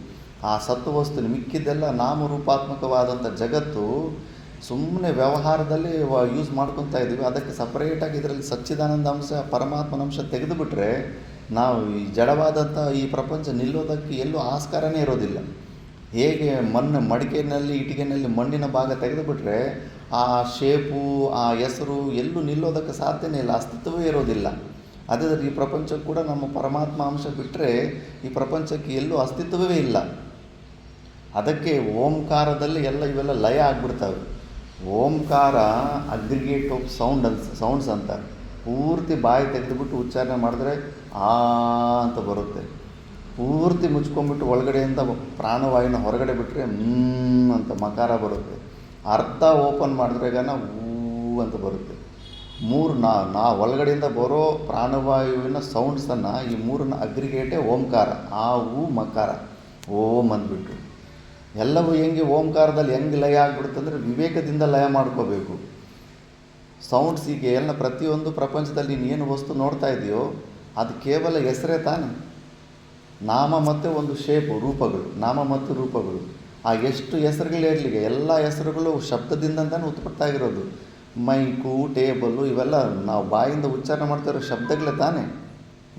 ಆ ಸತ್ವವಸ್ತು ಮಿಕ್ಕಿದ್ದೆಲ್ಲ ನಾಮರೂಪಾತ್ಮಕವಾದಂಥ ಜಗತ್ತು ಸುಮ್ಮನೆ ವ್ಯವಹಾರದಲ್ಲಿ ಯೂಸ್ ಮಾಡ್ಕೊತಾ ಇದ್ದೀವಿ. ಅದಕ್ಕೆ ಸಪ್ರೇಟಾಗಿ ಇದರಲ್ಲಿ ಸಚ್ಚಿದಾನಂದ ಅಂಶ ಪರಮಾತ್ಮನ ಅಂಶ ತೆಗೆದುಬಿಟ್ರೆ ನಾವು ಈ ಜಡವಾದಂಥ ಈ ಪ್ರಪಂಚ ನಿಲ್ಲೋದಕ್ಕೆ ಎಲ್ಲೂ ಆಸ್ಕಾರನೇ ಇರೋದಿಲ್ಲ. ಹೇಗೆ ಮಡಿಕೆಯಲ್ಲಿ ಇಟ್ಟಿಗೆನಲ್ಲಿ ಮಣ್ಣಿನ ಭಾಗ ತೆಗೆದುಬಿಟ್ರೆ ಆ ಶೇಪು ಆ ಹೆಸರು ಎಲ್ಲೂ ನಿಲ್ಲೋದಕ್ಕೆ ಸಾಧ್ಯನೇ ಇಲ್ಲ, ಅಸ್ತಿತ್ವವೇ ಇರೋದಿಲ್ಲ. ಅದೇ ಈ ಪ್ರಪಂಚಕ್ಕೆ ಕೂಡ ನಮ್ಮ ಪರಮಾತ್ಮ ಅಂಶ ಬಿಟ್ಟರೆ ಈ ಪ್ರಪಂಚಕ್ಕೆ ಎಲ್ಲೂ ಅಸ್ತಿತ್ವವೇ ಇಲ್ಲ. ಅದಕ್ಕೆ ಓಂಕಾರದಲ್ಲಿ ಇವೆಲ್ಲ ಲಯ ಆಗಿಬಿಡ್ತವೆ. ಓಂಕಾರ ಅಗ್ರಿಗೇಟ್ ಆಫ್ ಸೌಂಡ್ಸ್ ಅಂತಾರೆ. ಪೂರ್ತಿ ಬಾಯಿ ತೆಗೆದುಬಿಟ್ಟು ಉಚ್ಚಾರಣೆ ಮಾಡಿದ್ರೆ ಆ ಅಂತ ಬರುತ್ತೆ. ಪೂರ್ತಿ ಮುಚ್ಕೊಂಡ್ಬಿಟ್ಟು ಒಳಗಡೆಯಿಂದ ಪ್ರಾಣವಾಯುನ ಹೊರಗಡೆ ಬಿಟ್ಟರೆ ಅಂತ ಮಕಾರ ಬರುತ್ತೆ. ಅರ್ಧ ಓಪನ್ ಮಾಡಿದ್ರೆ ಊ ಅಂತ ಬರುತ್ತೆ. ನಾ ಒಳಗಡೆಯಿಂದ ಬರೋ ಪ್ರಾಣವಾಯುವಿನ ಸೌಂಡ್ಸನ್ನು ಈ ಮೂರನ್ನ ಅಗ್ರಿಗೇಟೇ ಓಂಕಾರ. ಆ ಊ ಮಕಾರ ಓಂ ಅಂದ್ಬಿಟ್ಟು ಎಲ್ಲವೂ ಹೆಂಗೆ ಓಂಕಾರದಲ್ಲಿ ಹೆಂಗೆ ಲಯ ಆಗಿಬಿಡುತ್ತಂದರೆ ವಿವೇಕದಿಂದ ಲಯ ಮಾಡ್ಕೋಬೇಕು. ಸೌಂಡ್ಸಿಗೆ ಎಲ್ಲ ಪ್ರತಿಯೊಂದು ಪ್ರಪಂಚದಲ್ಲಿ ನೀನು ವಸ್ತು ನೋಡ್ತಾ ಇದೆಯೋ ಅದು ಕೇವಲ ಹೆಸರೇ ತಾನೆ. ನಾಮ ಮತ್ತು ಒಂದು ಶೇಪು, ರೂಪಗಳು, ನಾಮ ಮತ್ತು ರೂಪಗಳು. ಆ ಎಷ್ಟು ಹೆಸರುಗಳಿರಲಿಕ್ಕೆ ಎಲ್ಲ ಹೆಸರುಗಳು ಶಬ್ದದಿಂದನೇ ಉತ್ಪತ್ತಿ ಆಗಿರೋದು. ಮೈಕು, ಟೇಬಲು ಇವೆಲ್ಲ ನಾವು ಬಾಯಿಂದ ಉಚ್ಚಾರಣೆ ಮಾಡ್ತಾ ಇರೋ ಶಬ್ದಗಳೇ ತಾನೆ,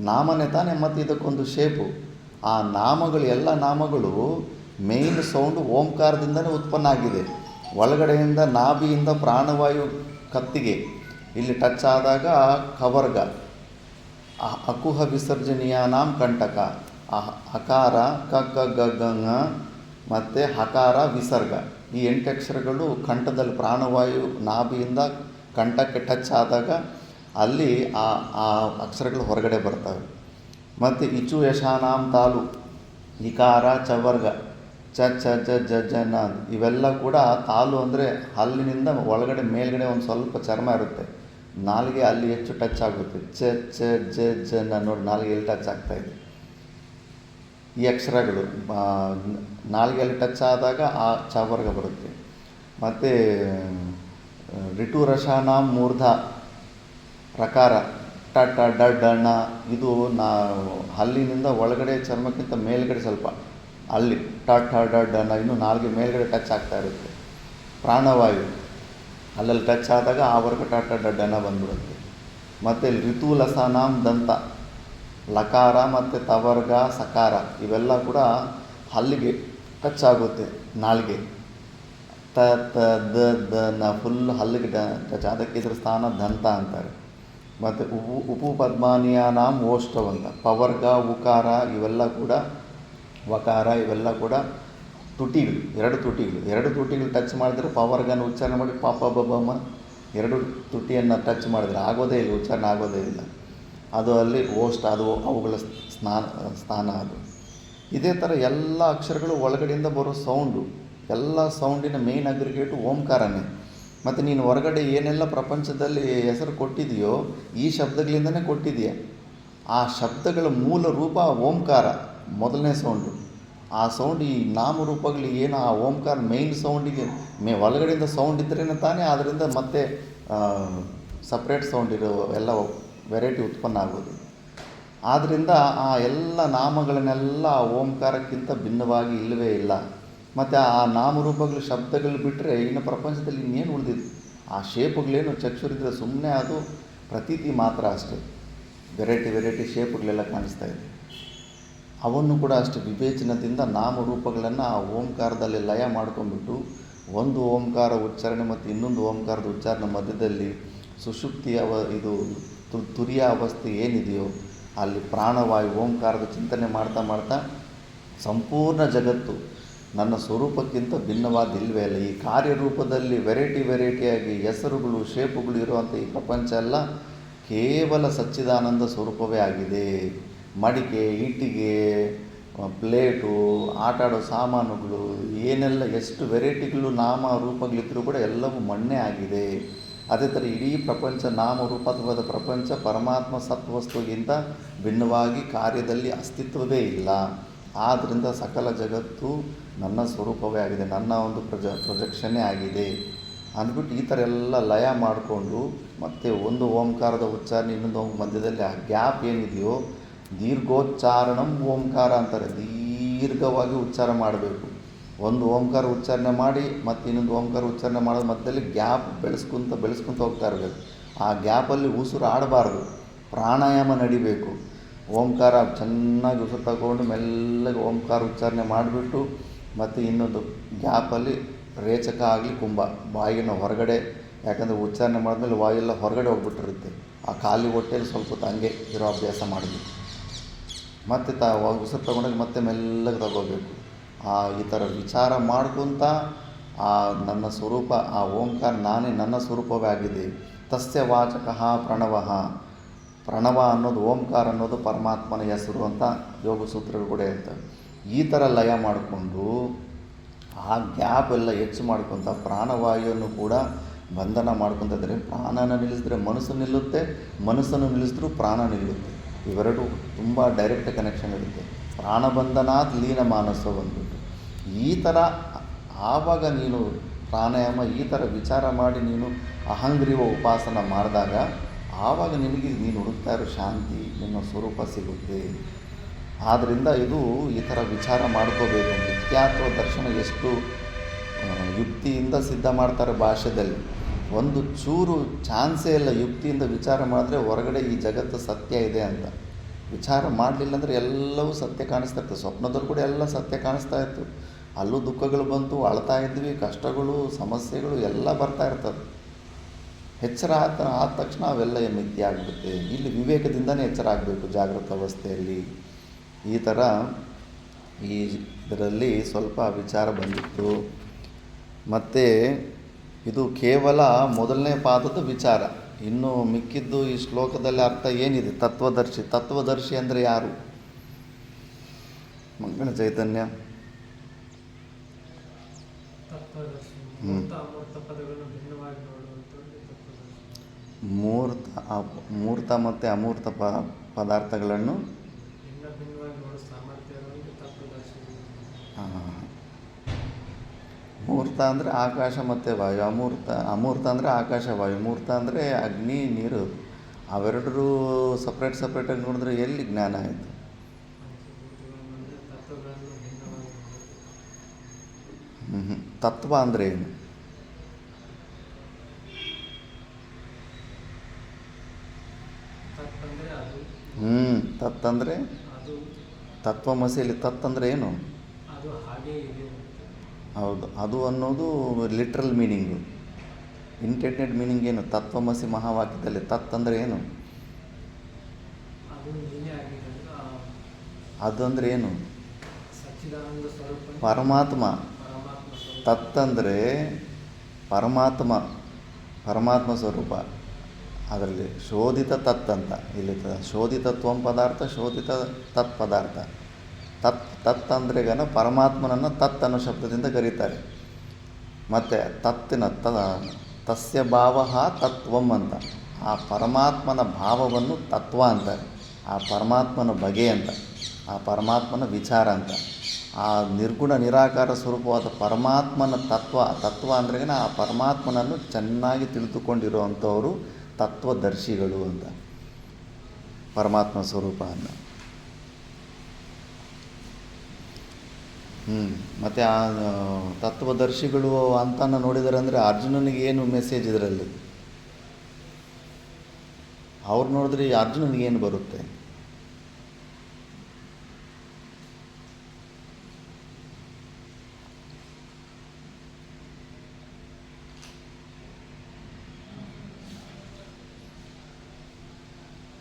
ನಾಮನೇ ತಾನೆ. ಮತ್ತು ಇದಕ್ಕೊಂದು ಶೇಪು. ಆ ನಾಮಗಳು, ಎಲ್ಲ ನಾಮಗಳು ಮೇಯ್ನ್ ಸೌಂಡು ಓಂಕಾರದಿಂದನೇ ಉತ್ಪನ್ನ ಆಗಿದೆ. ಒಳಗಡೆಯಿಂದ ನಾಭಿಯಿಂದ ಪ್ರಾಣವಾಯು ಕತ್ತಿಗೆ ಇಲ್ಲಿ ಟಚ್ ಆದಾಗ ಕವರ್ಗ, ಅಕುಹ ವಿಸರ್ಜನೀಯ ಕಂಟಕ, ಹಕಾರ ಕ ಮತ್ತು ಹಕಾರ ವಿಸರ್ಗ. ಈ 8 ಅಕ್ಷರಗಳು ಕಂಠದಲ್ಲಿ ಪ್ರಾಣವಾಯು ನಾಭಿಯಿಂದ ಕಂಠಕ್ಕೆ ಟಚ್ ಆದಾಗ ಅಲ್ಲಿ ಆ ಅಕ್ಷರಗಳು ಹೊರಗಡೆ ಬರ್ತವೆ. ಮತ್ತು ಇಚು ಯಶಾನಾಂ ತಾಲು, ಇಕಾರ ಚವರ್ಗ, ಚ ಚ ಜ ಜ ಜನ ಇವೆಲ್ಲ ಕೂಡ ತಾಲು ಅಂದರೆ ಹಲ್ಲಿನಿಂದ ಒಳಗಡೆ ಮೇಲ್ಗಡೆ ಒಂದು ಸ್ವಲ್ಪ ಚರ್ಮ ಇರುತ್ತೆ. ನಾಲಿಗೆ ಅಲ್ಲಿ ಹೆಚ್ಚು ಟಚ್ ಆಗುತ್ತೆ. ಚ ಚ ಜ ಜನ ನೋಡಿ ನಾಲಿಗೆ ಎಲ್ಲಿ ಟಚ್ ಆಗ್ತಾಯಿದೆ. ಈ ಅಕ್ಷರಗಳು ನಾಲಿಗೆಯಲ್ಲಿ ಟಚ್ ಆದಾಗ ಆ ಚವರ್ಗ ಬರುತ್ತೆ. ಮತ್ತು ರಿಟು ರಶಾನಾಂ ಮೂರ್ಧ ರಕಾರ ಟ ಟ ಡ ಡ ಣ ಇದು ಹಲ್ಲಿನಿಂದ ಒಳಗಡೆ ಚರ್ಮಕ್ಕಿಂತ ಮೇಲ್ಗಡೆ ಸ್ವಲ್ಪ ಅಲ್ಲಿ ಟ ಟ ಡ ಡ ಣ ಇನ್ನು ನಾಲ್ಗೆ ಮೇಲ್ಗಡೆ ಟಚ್ ಆಗ್ತಾ ಇರುತ್ತೆ. ಪ್ರಾಣವಾಯು ಅಲ್ಲಲ್ಲಿ ಟಚ್ ಆದಾಗ ಆ ವರ್ಗ ಟ ಟ ಡ ಡ ಣ ಬಂದ್ಬಿಡುತ್ತೆ. ಮತ್ತು ಋತು ಲಸಾನಾಂ ದಂತ ಲಕಾರ ಮತ್ತು ತವರ್ಗ ಸಕಾರ ಇವೆಲ್ಲ ಕೂಡ ಹಲ್ಲಿಗೆ ಟಚ್ ಆಗುತ್ತೆ. ನಾಲ್ಗೆ ತ ತ ದ ದ ನ ಫುಲ್ ಹಲ್ಲಿಗೆ ಟಚ್, ಅದಕ್ಕೆ ಇದ್ರ ಸ್ಥಾನ ದಂತ ಅಂತಾರೆ. ಮತ್ತು ಉಪಪದ್ಮಾನಿಯಾನಾಂ ಓಷ್ಠವಂತ ಪವರ್ಗ ಉಕಾರ ಇವೆಲ್ಲ ಕೂಡ ವಕಾರ ಇವೆಲ್ಲ ಕೂಡ ತುಟಿಗಳು, ಎರಡು ತುಟಿಗಳು ಟಚ್ ಮಾಡಿದ್ರೆ ಪವರ್ಗನ ಉಚ್ಚಾರಣೆ ಮಾಡಿ ಪಾಪ ಬಬಮ ಎರಡು ತುಟಿಯನ್ನು ಟಚ್ ಮಾಡಿದ್ರೆ ಆಗೋದೇ ಇಲ್ಲ, ಉಚ್ಚಾರಣೆ ಆಗೋದೇ ಇಲ್ಲ. ಅದು ಅಲ್ಲಿ ಓಷ್ಠ, ಅದು ಅವುಗಳ ಸ್ಥಾನ ಅದು. ಇದೇ ಥರ ಎಲ್ಲ ಅಕ್ಷರಗಳು ಒಳಗಡೆಯಿಂದ ಬರೋ ಸೌಂಡು, ಎಲ್ಲ ಸೌಂಡಿನ ಮೇನ್ ಅಗ್ರಿಗೇಟು ಓಂಕಾರನೇ. ಮತ್ತು ನೀನು ಹೊರಗಡೆ ಏನೆಲ್ಲ ಪ್ರಪಂಚದಲ್ಲಿ ಹೆಸರು ಕೊಟ್ಟಿದೆಯೋ ಈ ಶಬ್ದಗಳಿಂದನೇ ಕೊಟ್ಟಿದೆಯಾ. ಆ ಶಬ್ದಗಳ ಮೂಲ ರೂಪ ಓಂಕಾರ, ಮೊದಲನೇ ಸೌಂಡು. ಆ ಸೌಂಡ್ ಈ ನಾಮರೂಪಗಳು ಏನು ಆ ಓಂಕಾರ ಮೇಯ್ನ್ ಸೌಂಡಿಗೆ ಒಳಗಡೆಯಿಂದ ಸೌಂಡ್ ಇದ್ರೇ ತಾನೇ ಅದರಿಂದ ಮತ್ತೆ ಸಪ್ರೇಟ್ ಸೌಂಡ್ ಇರೋ ಎಲ್ಲ ವೆರೈಟಿ ಉತ್ಪನ್ನ ಆಗೋದು. ಆದ್ದರಿಂದ ಆ ಎಲ್ಲ ನಾಮಗಳನ್ನೆಲ್ಲ ಓಂಕಾರಕ್ಕಿಂತ ಭಿನ್ನವಾಗಿ ಇಲ್ಲವೇ ಇಲ್ಲ. ಮತ್ತು ಆ ನಾಮರೂಪಗಳು ಶಬ್ದಗಳು ಬಿಟ್ಟರೆ ಇನ್ನು ಪ್ರಪಂಚದಲ್ಲಿ ಇನ್ನೇನು ಉಳಿದಿದೆ. ಆ ಶೇಪುಗಳೇನು ಚಕ್ಷುರಿದ್ರೆ ಸುಮ್ಮನೆ ಅದು ಪ್ರತೀತಿ ಮಾತ್ರ ಅಷ್ಟೇ. ವೆರೈಟಿ ಶೇಪುಗಳೆಲ್ಲ ಕಾಣಿಸ್ತಾ ಇದೆ. ಅವನ್ನು ಕೂಡ ಅಷ್ಟು ವಿವೇಚನದಿಂದ ನಾಮರೂಪಗಳನ್ನು ಆ ಓಂಕಾರದಲ್ಲಿ ಲಯ ಮಾಡ್ಕೊಂಡ್ಬಿಟ್ಟು ಒಂದು ಓಂಕಾರ ಉಚ್ಚಾರಣೆ ಮತ್ತು ಇನ್ನೊಂದು ಓಂಕಾರದ ಉಚ್ಚಾರಣೆ ಮಧ್ಯದಲ್ಲಿ ಸುಷುಪ್ತಿಯ ಇದು ತುರಿಯ ಅವಸ್ಥೆ ಏನಿದೆಯೋ ಅಲ್ಲಿ ಪ್ರಾಣವಾಯು ಓಂಕಾರದ ಚಿಂತನೆ ಮಾಡ್ತಾ ಸಂಪೂರ್ಣ ಜಗತ್ತು ನನ್ನ ಸ್ವರೂಪಕ್ಕಿಂತ ಭಿನ್ನವಾದಿಲ್ವೇ ಇಲ್ಲ. ಈ ಕಾರ್ಯರೂಪದಲ್ಲಿ ವೆರೈಟಿಯಾಗಿ ಹೆಸರುಗಳು ಶೇಪುಗಳು ಇರುವಂಥ ಈ ಪ್ರಪಂಚ ಎಲ್ಲ ಕೇವಲ ಸಚ್ಚಿದಾನಂದ ಸ್ವರೂಪವೇ ಆಗಿದೆ. ಮಡಿಕೆ, ಇಟ್ಟಿಗೆ, ಪ್ಲೇಟು, ಆಟಾಡೋ ಸಾಮಾನುಗಳು ಏನೆಲ್ಲ ಎಷ್ಟು ವೆರೈಟಿಗಳು ನಾಮ ರೂಪಗಳಿದ್ದರೂ ಕೂಡ ಎಲ್ಲವೂ ಮಣ್ಣೇ ಆಗಿದೆ. ಅದೇ ಥರ ಇಡೀ ಪ್ರಪಂಚ ನಾಮರೂಪವಾದ ಪ್ರಪಂಚ ಪರಮಾತ್ಮ ಸತ್ವಸ್ತುಗಿಂತ ಭಿನ್ನವಾಗಿ ಕಾರ್ಯದಲ್ಲಿ ಅಸ್ತಿತ್ವವೇ ಇಲ್ಲ. ಆದ್ದರಿಂದ ಸಕಲ ಜಗತ್ತು ನನ್ನ ಸ್ವರೂಪವೇ ಆಗಿದೆ, ನನ್ನ ಒಂದು ಪ್ರೊಜೆಕ್ಷನ್ನೇ ಆಗಿದೆ ಅಂದ್ಬಿಟ್ಟು ಈ ಥರ ಎಲ್ಲ ಲಯ ಮಾಡಿಕೊಂಡು ಮತ್ತು ಒಂದು ಓಂಕಾರದ ಉಚ್ಚಾರಣೆ ಇನ್ನೊಂದು ಮಧ್ಯದಲ್ಲಿ ಆ ಗ್ಯಾಪ್ ಏನಿದೆಯೋ ದೀರ್ಘೋಚ್ಚಾರಣಂ ಓಂಕಾರ ಅಂತಾರೆ. ದೀರ್ಘವಾಗಿ ಉಚ್ಚಾರ ಮಾಡಬೇಕು. ಒಂದು ಓಂಕಾರ ಉಚ್ಚಾರಣೆ ಮಾಡಿ ಮತ್ತು ಇನ್ನೊಂದು ಓಂಕಾರ ಉಚ್ಚಾರಣೆ ಮಾಡೋದು ಮಧ್ಯದಲ್ಲಿ ಗ್ಯಾಪ್ ಬೆಳೆಸ್ಕೊಂತ ಹೋಗ್ತಾ ಇರಬೇಕು. ಆ ಗ್ಯಾಪಲ್ಲಿ ಉಸಿರು ಆಡಬಾರ್ದು, ಪ್ರಾಣಾಯಾಮ ನಡಿಬೇಕು. ಓಂಕಾರ ಚೆನ್ನಾಗಿ ಉಸಿರು ತಗೊಂಡು ಮೆಲ್ಲಗೆ ಓಂಕಾರ ಉಚ್ಚಾರಣೆ ಮಾಡಿಬಿಟ್ಟು ಮತ್ತು ಇನ್ನೊಂದು ಗ್ಯಾಪಲ್ಲಿ ರೇಚಕ ಆಗಲಿ ಕುಂಭ ಬಾಯಿನ ಹೊರಗಡೆ, ಯಾಕಂದರೆ ಉಚ್ಚಾರಣೆ ಮಾಡಿದ್ಮೇಲೆ ವಾಯೆಲ್ಲ ಹೊರಗಡೆ ಹೋಗ್ಬಿಟ್ಟಿರುತ್ತೆ. ಆ ಖಾಲಿ ಹೊಟ್ಟೆಯಲ್ಲಿ ಸ್ವಲ್ಪ ಹೊತ್ತು ಹಂಗೆ ಇರೋ ಅಭ್ಯಾಸ ಮಾಡಬೇಕು. ಮತ್ತು ಉಸಿರು ತಗೊಂಡಾಗ ಮತ್ತೆ ಮೆಲ್ಲಗೆ ತಗೋಬೇಕು. ಈ ಥರ ವಿಚಾರ ಮಾಡ್ಕೊತ ನನ್ನ ಸ್ವರೂಪ, ಆ ಓಂಕಾರ ನಾನೇ, ನನ್ನ ಸ್ವರೂಪವೇ ಆಗಿದೆ. ತಸ್ಯ ವಾಚಕಃ ಪ್ರಣವಃ. ಪ್ರಣವ ಅನ್ನೋದು, ಓಂಕಾರ ಅನ್ನೋದು ಪರಮಾತ್ಮನ ಹೆಸರು ಅಂತ ಯೋಗ ಸೂತ್ರಗಳು ಕೂಡ ಹೇಳ್ತವೆ. ಈ ಥರ ಲಯ ಮಾಡಿಕೊಂಡು ಆ ಗ್ಯಾಪ್ ಎಲ್ಲ ಹೆಚ್ಚು ಮಾಡ್ಕೊತ ಪ್ರಾಣವಾಯುವನ್ನು ಕೂಡ ಬಂಧನ ಮಾಡ್ಕೊತಿದ್ರೆ, ಪ್ರಾಣನ ನಿಲ್ಲಿಸಿದ್ರೆ ಮನಸ್ಸು ನಿಲ್ಲುತ್ತೆ, ಮನಸ್ಸನ್ನು ನಿಲ್ಲಿಸಿದ್ರೂ ಪ್ರಾಣ ನಿಲ್ಲುತ್ತೆ. ಇವೆರಡು ತುಂಬ ಡೈರೆಕ್ಟ್ ಕನೆಕ್ಷನ್ ಇರುತ್ತೆ. ಪ್ರಾಣಬಂಧನಾತ್ ಲೀನ ಮಾನಸ ಬಂದ್ಬಿಟ್ಟು ಈ ಥರ ಆವಾಗ ನೀನು ಪ್ರಾಣಾಯಾಮ ಈ ಥರ ವಿಚಾರ ಮಾಡಿ ನೀನು ಅಹಂಗ್ರೀವ ಉಪಾಸನ ಮಾಡಿದಾಗ ಆವಾಗ ನಿನಗೆ ನೀನು ಹುಡುಕ್ತಾ ಇರೋ ಶಾಂತಿ, ನಿನ್ನ ಸ್ವರೂಪ ಸಿಗುತ್ತೆ. ಆದ್ದರಿಂದ ಇದು ಈ ಥರ ವಿಚಾರ ಮಾಡ್ಕೋಬೇಕು. ಮಿಥ್ಯಾತ್ವ ದರ್ಶನ ಎಷ್ಟು ಯುಕ್ತಿಯಿಂದ ಸಿದ್ಧ ಮಾಡ್ತಾರೆ ಭಾಷೆಯಲ್ಲಿ. ಒಂದು ಚೂರು ಚಾನ್ಸೇ ಇಲ್ಲ ಯುಕ್ತಿಯಿಂದ ವಿಚಾರ ಮಾಡಿದ್ರೆ ಹೊರಗಡೆ ಈ ಜಗತ್ತು ಸತ್ಯ ಇದೆ ಅಂತ. ವಿಚಾರ ಮಾಡಲಿಲ್ಲ ಅಂದರೆ ಎಲ್ಲವೂ ಸತ್ಯ ಕಾಣಿಸ್ತಾ ಇರ್ತದೆ. ಸ್ವಪ್ನದಲ್ಲಿ ಕೂಡ ಎಲ್ಲ ಸತ್ಯ ಕಾಣಿಸ್ತಾ ಇತ್ತು. ಅಲ್ಲೂ ದುಃಖಗಳು ಬಂತು, ಅಳ್ತಾ ಇದ್ವಿ, ಕಷ್ಟಗಳು, ಸಮಸ್ಯೆಗಳು ಎಲ್ಲ ಬರ್ತಾ ಇರ್ತದೆ. ಎಚ್ಚರ ಆದ ತಕ್ಷಣ ಅವೆಲ್ಲ ಮಿಥ್ಯೆ ಆಗಿಬಿಡುತ್ತೆ. ಇಲ್ಲಿ ವಿವೇಕದಿಂದನೇ ಎಚ್ಚರ ಆಗಬೇಕು ಜಾಗೃತ ಅವಸ್ಥೆಯಲ್ಲಿ. ಈ ಥರ ಇದರಲ್ಲಿ ಸ್ವಲ್ಪ ವಿಚಾರ ಬಂದಿತ್ತು. ಮತ್ತು ಇದು ಕೇವಲ ಮೊದಲನೇ ಪಾದದ ವಿಚಾರ. ಇನ್ನು ಮಿಕ್ಕಿದ್ದು ಈ ಶ್ಲೋಕದಲ್ಲಿ ಅರ್ಥ ಏನಿದೆ? ತತ್ವದರ್ಶಿ. ತತ್ವದರ್ಶಿ ಅಂದರೆ ಯಾರು? ಮಂಗಳ ಚೈತನ್ಯ ಮೂರ್ತ ಮತ್ತು ಅಮೂರ್ತ ಪದಾರ್ಥಗಳನ್ನು ಮೂರ್ತ ಅಂದರೆ ಆಕಾಶ ಮತ್ತು ವಾಯು, ಅಮೂರ್ತ ಅಂದರೆ ಆಕಾಶ ವಾಯು, ಮೂರ್ತ ಅಂದರೆ ಅಗ್ನಿ ನೀರು. ಅವೆರಡರೂ ಸಪ್ರೇಟಾಗಿ ನೋಡಿದ್ರೆ ಎಲ್ಲಿ ಜ್ಞಾನ ಆಯಿತು? ತತ್ವ ಅಂದರೆ ಏನು? ತತ್ತಂದರೆ ತತ್ವಮಸಿಯಲ್ಲಿ ತತ್ತಂದರೆ ಏನು? ಹೌದು, ಅದು ಅನ್ನೋದು ಲಿಟ್ರಲ್ ಮೀನಿಂಗು. ಇಂಟೆಂಡೆಡ್ ಮೀನಿಂಗ್ ಏನು? ತತ್ವಮಸಿ ಮಹಾವಾಕ್ಯದಲ್ಲಿ ತತ್ತಂದರೆ ಏನು? ಅದು ಅಂದರೆ ಏನು? ಪರಮಾತ್ಮ. ತತ್ತಂದರೆ ಪರಮಾತ್ಮ ಸ್ವರೂಪ. ಅದರಲ್ಲಿ ಶೋಧಿತ ತತ್ತಂತ ಇಲ್ಲಿ ಶೋಧಿತತ್ವಂ ಪದಾರ್ಥ, ಶೋಧಿತ ತತ್ ಪದಾರ್ಥ. ತತ್ ಅಂದರೆ ಪರಮಾತ್ಮನನ್ನು ತತ್ ಅನ್ನೋ ಶಬ್ದದಿಂದ ಕರೀತಾರೆ. ಮತ್ತು ತಸ್ಯ ಭಾವ ತತ್ವಂ ಅಂತ. ಆ ಪರಮಾತ್ಮನ ಭಾವವನ್ನು ತತ್ವ ಅಂತಾರೆ. ಆ ಪರಮಾತ್ಮನ ಬಗೆ ಅಂತ, ಆ ಪರಮಾತ್ಮನ ವಿಚಾರ ಅಂತ. ಆ ನಿರ್ಗುಣ ನಿರಾಕಾರ ಸ್ವರೂಪವಾದ ಪರಮಾತ್ಮನ ತತ್ವ ಅಂದ್ರೆ ಆ ಪರಮಾತ್ಮನನ್ನು ಚೆನ್ನಾಗಿ ತಿಳಿದುಕೊಂಡಿರುವಂಥವರು ತತ್ವದರ್ಶಿಗಳು ಅಂತ, ಪರಮಾತ್ಮ ಸ್ವರೂಪವನ್ನು. ಮತ್ತು ಆ ತತ್ವದರ್ಶಿಗಳು ಅಂತನ ನೋಡಿದರೆ ಅಂದರೆ ಅರ್ಜುನನಿಗೆ ಏನು ಮೆಸೇಜ್ ಇದರಲ್ಲಿ? ಅವ್ರು ನೋಡಿದ್ರೆ ಅರ್ಜುನನಿಗೆ ಏನು ಬರುತ್ತೆ?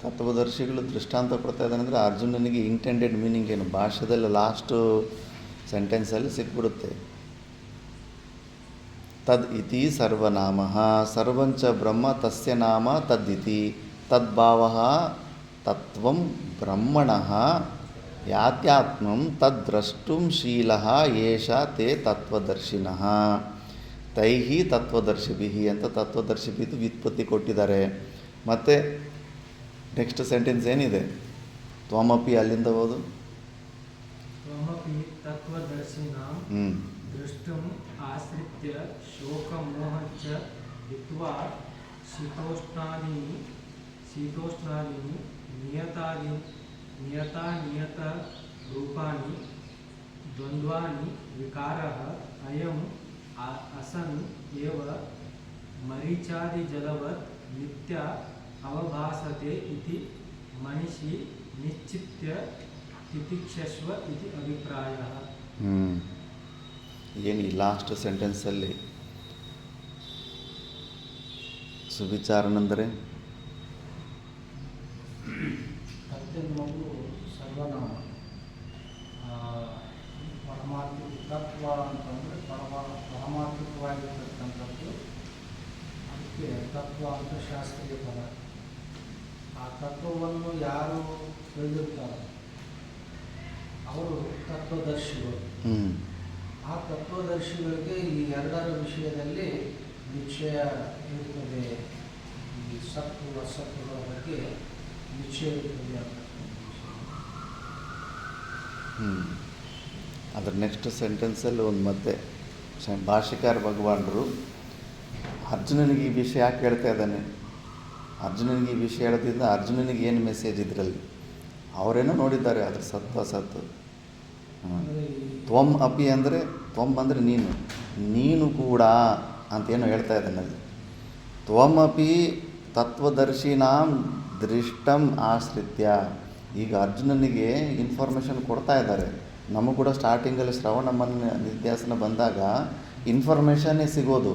ತತ್ವದರ್ಶಿಗಳು ದೃಷ್ಟಾಂತ ಕೊಡ್ತಾ ಇದ್ದಾನೆ ಅಂದರೆ ಅರ್ಜುನನಿಗೆ ಇಂಟೆಂಡೆಡ್ ಮೀನಿಂಗ್ ಏನು? ಭಾಷೆದಲ್ಲಿ ಲಾಸ್ಟು ಸೆಂಟೆನ್ಸಲ್ಲಿ ಸಿಕ್ಬಿಡುತ್ತೆ. ತದ್ ಇತಿ ಸರ್ವನಾಮ ಸರ್ವಂಚ ಬ್ರಹ್ಮ ತಸ್ಯ ನಾಮ ತದ್ದಿತಿ ತದ್ಭಾವ ತತ್ವಂ ಬ್ರಹ್ಮಣಃ ಯಾತ್ಯಾತ್ಮಂ ತದ್ದ್ರಷ್ಟುಂ ಶೀಲಃ ಏಷ ತೇ ತತ್ವದರ್ಶಿನಃ ತೈಹಿ ತತ್ವದರ್ಶಿಭಿಃ ಅಂತ ತತ್ವದರ್ಶಿಭಿದು ವ್ಯುತ್ಪತ್ತಿ ಕೊಟ್ಟಿದ್ದಾರೆ. ಮತ್ತು ನೆಕ್ಸ್ಟ್ ಸೆಂಟೆನ್ಸ್ ಏನಿದೆ? ತ್ವಮಪಿ ಅಲ್ಲಿಂದ ಓದು. ತ್ವಮಪಿ ತತ್ವದರ್ಶಿನಾಂ ದೃಷ್ಟುಂ ಆಶ್ರಿತ್ಯ ಶೋಕಮೋಹಶ್ಚ ಹಿತ್ವಾ ಶೀತೋಷ್ಣಾದೀನಿ ನಿಯತ ರೂಪಾಣಿ ದ್ವಂದ್ವಾನಿ ವಿಕಾರಃ ಅಯಂ ಅಸನ್ ಏವ ಮರೀಚಾದಿಜಲವತ್ ನಿತ್ಯ ಅವಭಾಸತೆ ಇತಿ ಮನಿಷಿ ನಿಶ್ಚಿತ್ಯ ತಿತಿಕ್ಷಸ್ವ ಇತಿ ಅಭಿಪ್ರಾಯಃ. ಏನು ಈ ಲಾಸ್ಟ್ ಸೆಂಟೆನ್ಸಲ್ಲಿ ಸುವಿಚಾರನೆಂದರೆ ತತ್ತೆಂಬುದು ಸರ್ವನಾಮ. ಪರಮಾತ್ಮಿಕ ತತ್ವ ಅಂತಂದರೆ ಪರಮಾತ್ಮಿಕವಾಗಿರ್ತಕ್ಕಂಥದ್ದು. ಅದಕ್ಕೆ ತತ್ವ ಅಂತ ಶಾಸ್ತ್ರೀಯ ಪದ. ಆ ತತ್ವವನ್ನು ಯಾರು ತಿಳಿದಿರ್ತಾರೆ ಅವರು ತತ್ವದರ್ಶಿಗಳು. ಆ ತತ್ವದರ್ಶಿಗಳಿಗೆ ಈ ಎರಡರ ವಿಷಯದಲ್ಲಿ ನಿಶ್ಚಯ ಇರುತ್ತದೆ. ಈ ಸತ್ತು ಅಸತ್ತುಗಳ ಬಗ್ಗೆ ನಿಶ್ಚಯ ಇರುತ್ತದೆ ಅಂತಕ್ಕಂಥ ವಿಷಯ. ಅದರ ನೆಕ್ಸ್ಟ್ ಸೆಂಟೆನ್ಸಲ್ಲಿ ಒಂದು ಮತ್ತೆ ಭಾಷ್ಯಕಾರ ಭಗವಾನರು ಅರ್ಜುನನಿಗೆ ಈ ವಿಷಯ ಯಾಕೆ ಹೇಳ್ತಾ ಇದ್ದಾನೆ, ಅರ್ಜುನನಿಗೆ ಈ ವಿಷಯ ಹೇಳೋದ್ರಿಂದ ಅರ್ಜುನನಿಗೆ ಏನು ಮೆಸೇಜ್ ಇದರಲ್ಲಿ ಅವರೇನೋ ನೋಡಿದ್ದಾರೆ ಅದ್ರ ಸತ್ತು ಅಸತ್ತು. ತ್ವಂ ಅಪಿ ಅಂದರೆ ತ್ವಂ ಅಂದರೆ ನೀನು ಕೂಡ ಅಂತೇನೋ ಹೇಳ್ತಾ ಇದ್ದಾನೆ ಅಲ್ಲಿ. ತ್ವಮಪಿ ತತ್ವದರ್ಶಿನಾಂ ದೃಷ್ಟಂ ಆಶ್ರಿತ್ಯ. ಈಗ ಅರ್ಜುನನಿಗೆ ಇನ್ಫಾರ್ಮೇಷನ್ ಕೊಡ್ತಾ ಇದ್ದಾರೆ. ನಮಗೂ ಕೂಡ ಸ್ಟಾರ್ಟಿಂಗಲ್ಲಿ ಶ್ರವಣ ಮನ ನಿಧ್ಯಾಸನ ಬಂದಾಗ ಇನ್ಫಾರ್ಮೇಷನ್ನೇ ಸಿಗೋದು,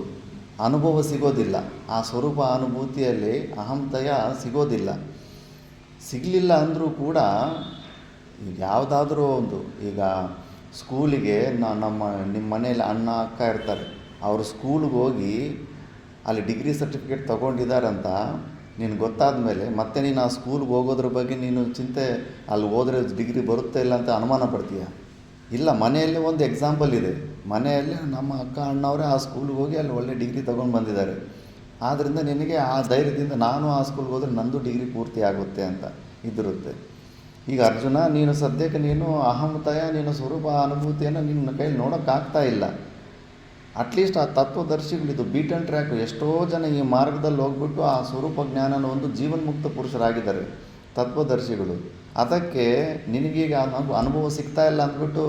ಅನುಭವ ಸಿಗೋದಿಲ್ಲ. ಆ ಸ್ವರೂಪ ಅನುಭೂತಿಯಲ್ಲಿ ಅಹಂತಯ ಸಿಗೋದಿಲ್ಲ. ಸಿಗಲಿಲ್ಲ ಅಂದರೂ ಕೂಡ ಯಾವುದಾದ್ರೂ ಒಂದು, ಈಗ ಸ್ಕೂಲಿಗೆ ನಿಮ್ಮ ಮನೇಲಿ ಅಣ್ಣ ಅಕ್ಕ ಇರ್ತಾರೆ, ಅವರು ಸ್ಕೂಲಿಗೆ ಹೋಗಿ ಅಲ್ಲಿ ಡಿಗ್ರಿ ಸರ್ಟಿಫಿಕೇಟ್ ತೊಗೊಂಡಿದ್ದಾರಂತ ನೀನು ಗೊತ್ತಾದ ಮೇಲೆ ಮತ್ತೆ ನೀನು ಆ ಸ್ಕೂಲ್ಗೆ ಹೋಗೋದ್ರ ಬಗ್ಗೆ ನೀನು ಚಿಂತೆ, ಅಲ್ಲಿ ಹೋದರೆ ಡಿಗ್ರಿ ಬರುತ್ತೆ ಇಲ್ಲ ಅಂತ ಅನುಮಾನ ಪಡ್ತೀಯ? ಇಲ್ಲ, ಮನೆಯಲ್ಲಿ ಒಂದು ಎಕ್ಸಾಂಪಲ್ ಇದೆ. ಮನೆಯಲ್ಲಿ ನಮ್ಮ ಅಕ್ಕ ಅಣ್ಣವರೇ ಆ ಸ್ಕೂಲ್ಗೆ ಹೋಗಿ ಅಲ್ಲಿ ಒಳ್ಳೆ ಡಿಗ್ರಿ ತೊಗೊಂಡು ಬಂದಿದ್ದಾರೆ. ಆದ್ದರಿಂದ ನಿನಗೆ ಆ ಧೈರ್ಯದಿಂದ ನಾನು ಆ ಸ್ಕೂಲ್ಗೆ ಹೋದರೆ ನಂದು ಡಿಗ್ರಿ ಪೂರ್ತಿ ಆಗುತ್ತೆ ಅಂತ ಇದಿರುತ್ತೆ. ಈಗ ಅರ್ಜುನ, ನೀನು ಸದ್ಯಕ್ಕೆ ನೀನು ಅಹಂತಯ, ನೀನು ಸ್ವರೂಪ ಅನುಭೂತಿಯನ್ನು ನಿನ್ನ ಕೈಲಿ ನೋಡೋಕ್ಕಾಗ್ತಾ ಇಲ್ಲ. ಅಟ್ಲೀಸ್ಟ್ ಆ ತತ್ವದರ್ಶಿಗಳಿದು ಬೀಟ್ ಆ್ಯಂಡ್ ಟ್ರ್ಯಾಕ್. ಎಷ್ಟೋ ಜನ ಈ ಮಾರ್ಗದಲ್ಲಿ ಹೋಗ್ಬಿಟ್ಟು ಆ ಸ್ವರೂಪ ಜ್ಞಾನನ ಒಂದು ಜೀವನ್ಮುಕ್ತ ಪುರುಷರಾಗಿದ್ದಾರೆ ತತ್ವದರ್ಶಿಗಳು. ಅದಕ್ಕೆ ನಿನಗೀಗ ಅನುಭವ ಸಿಗ್ತಾ ಇಲ್ಲ ಅಂದ್ಬಿಟ್ಟು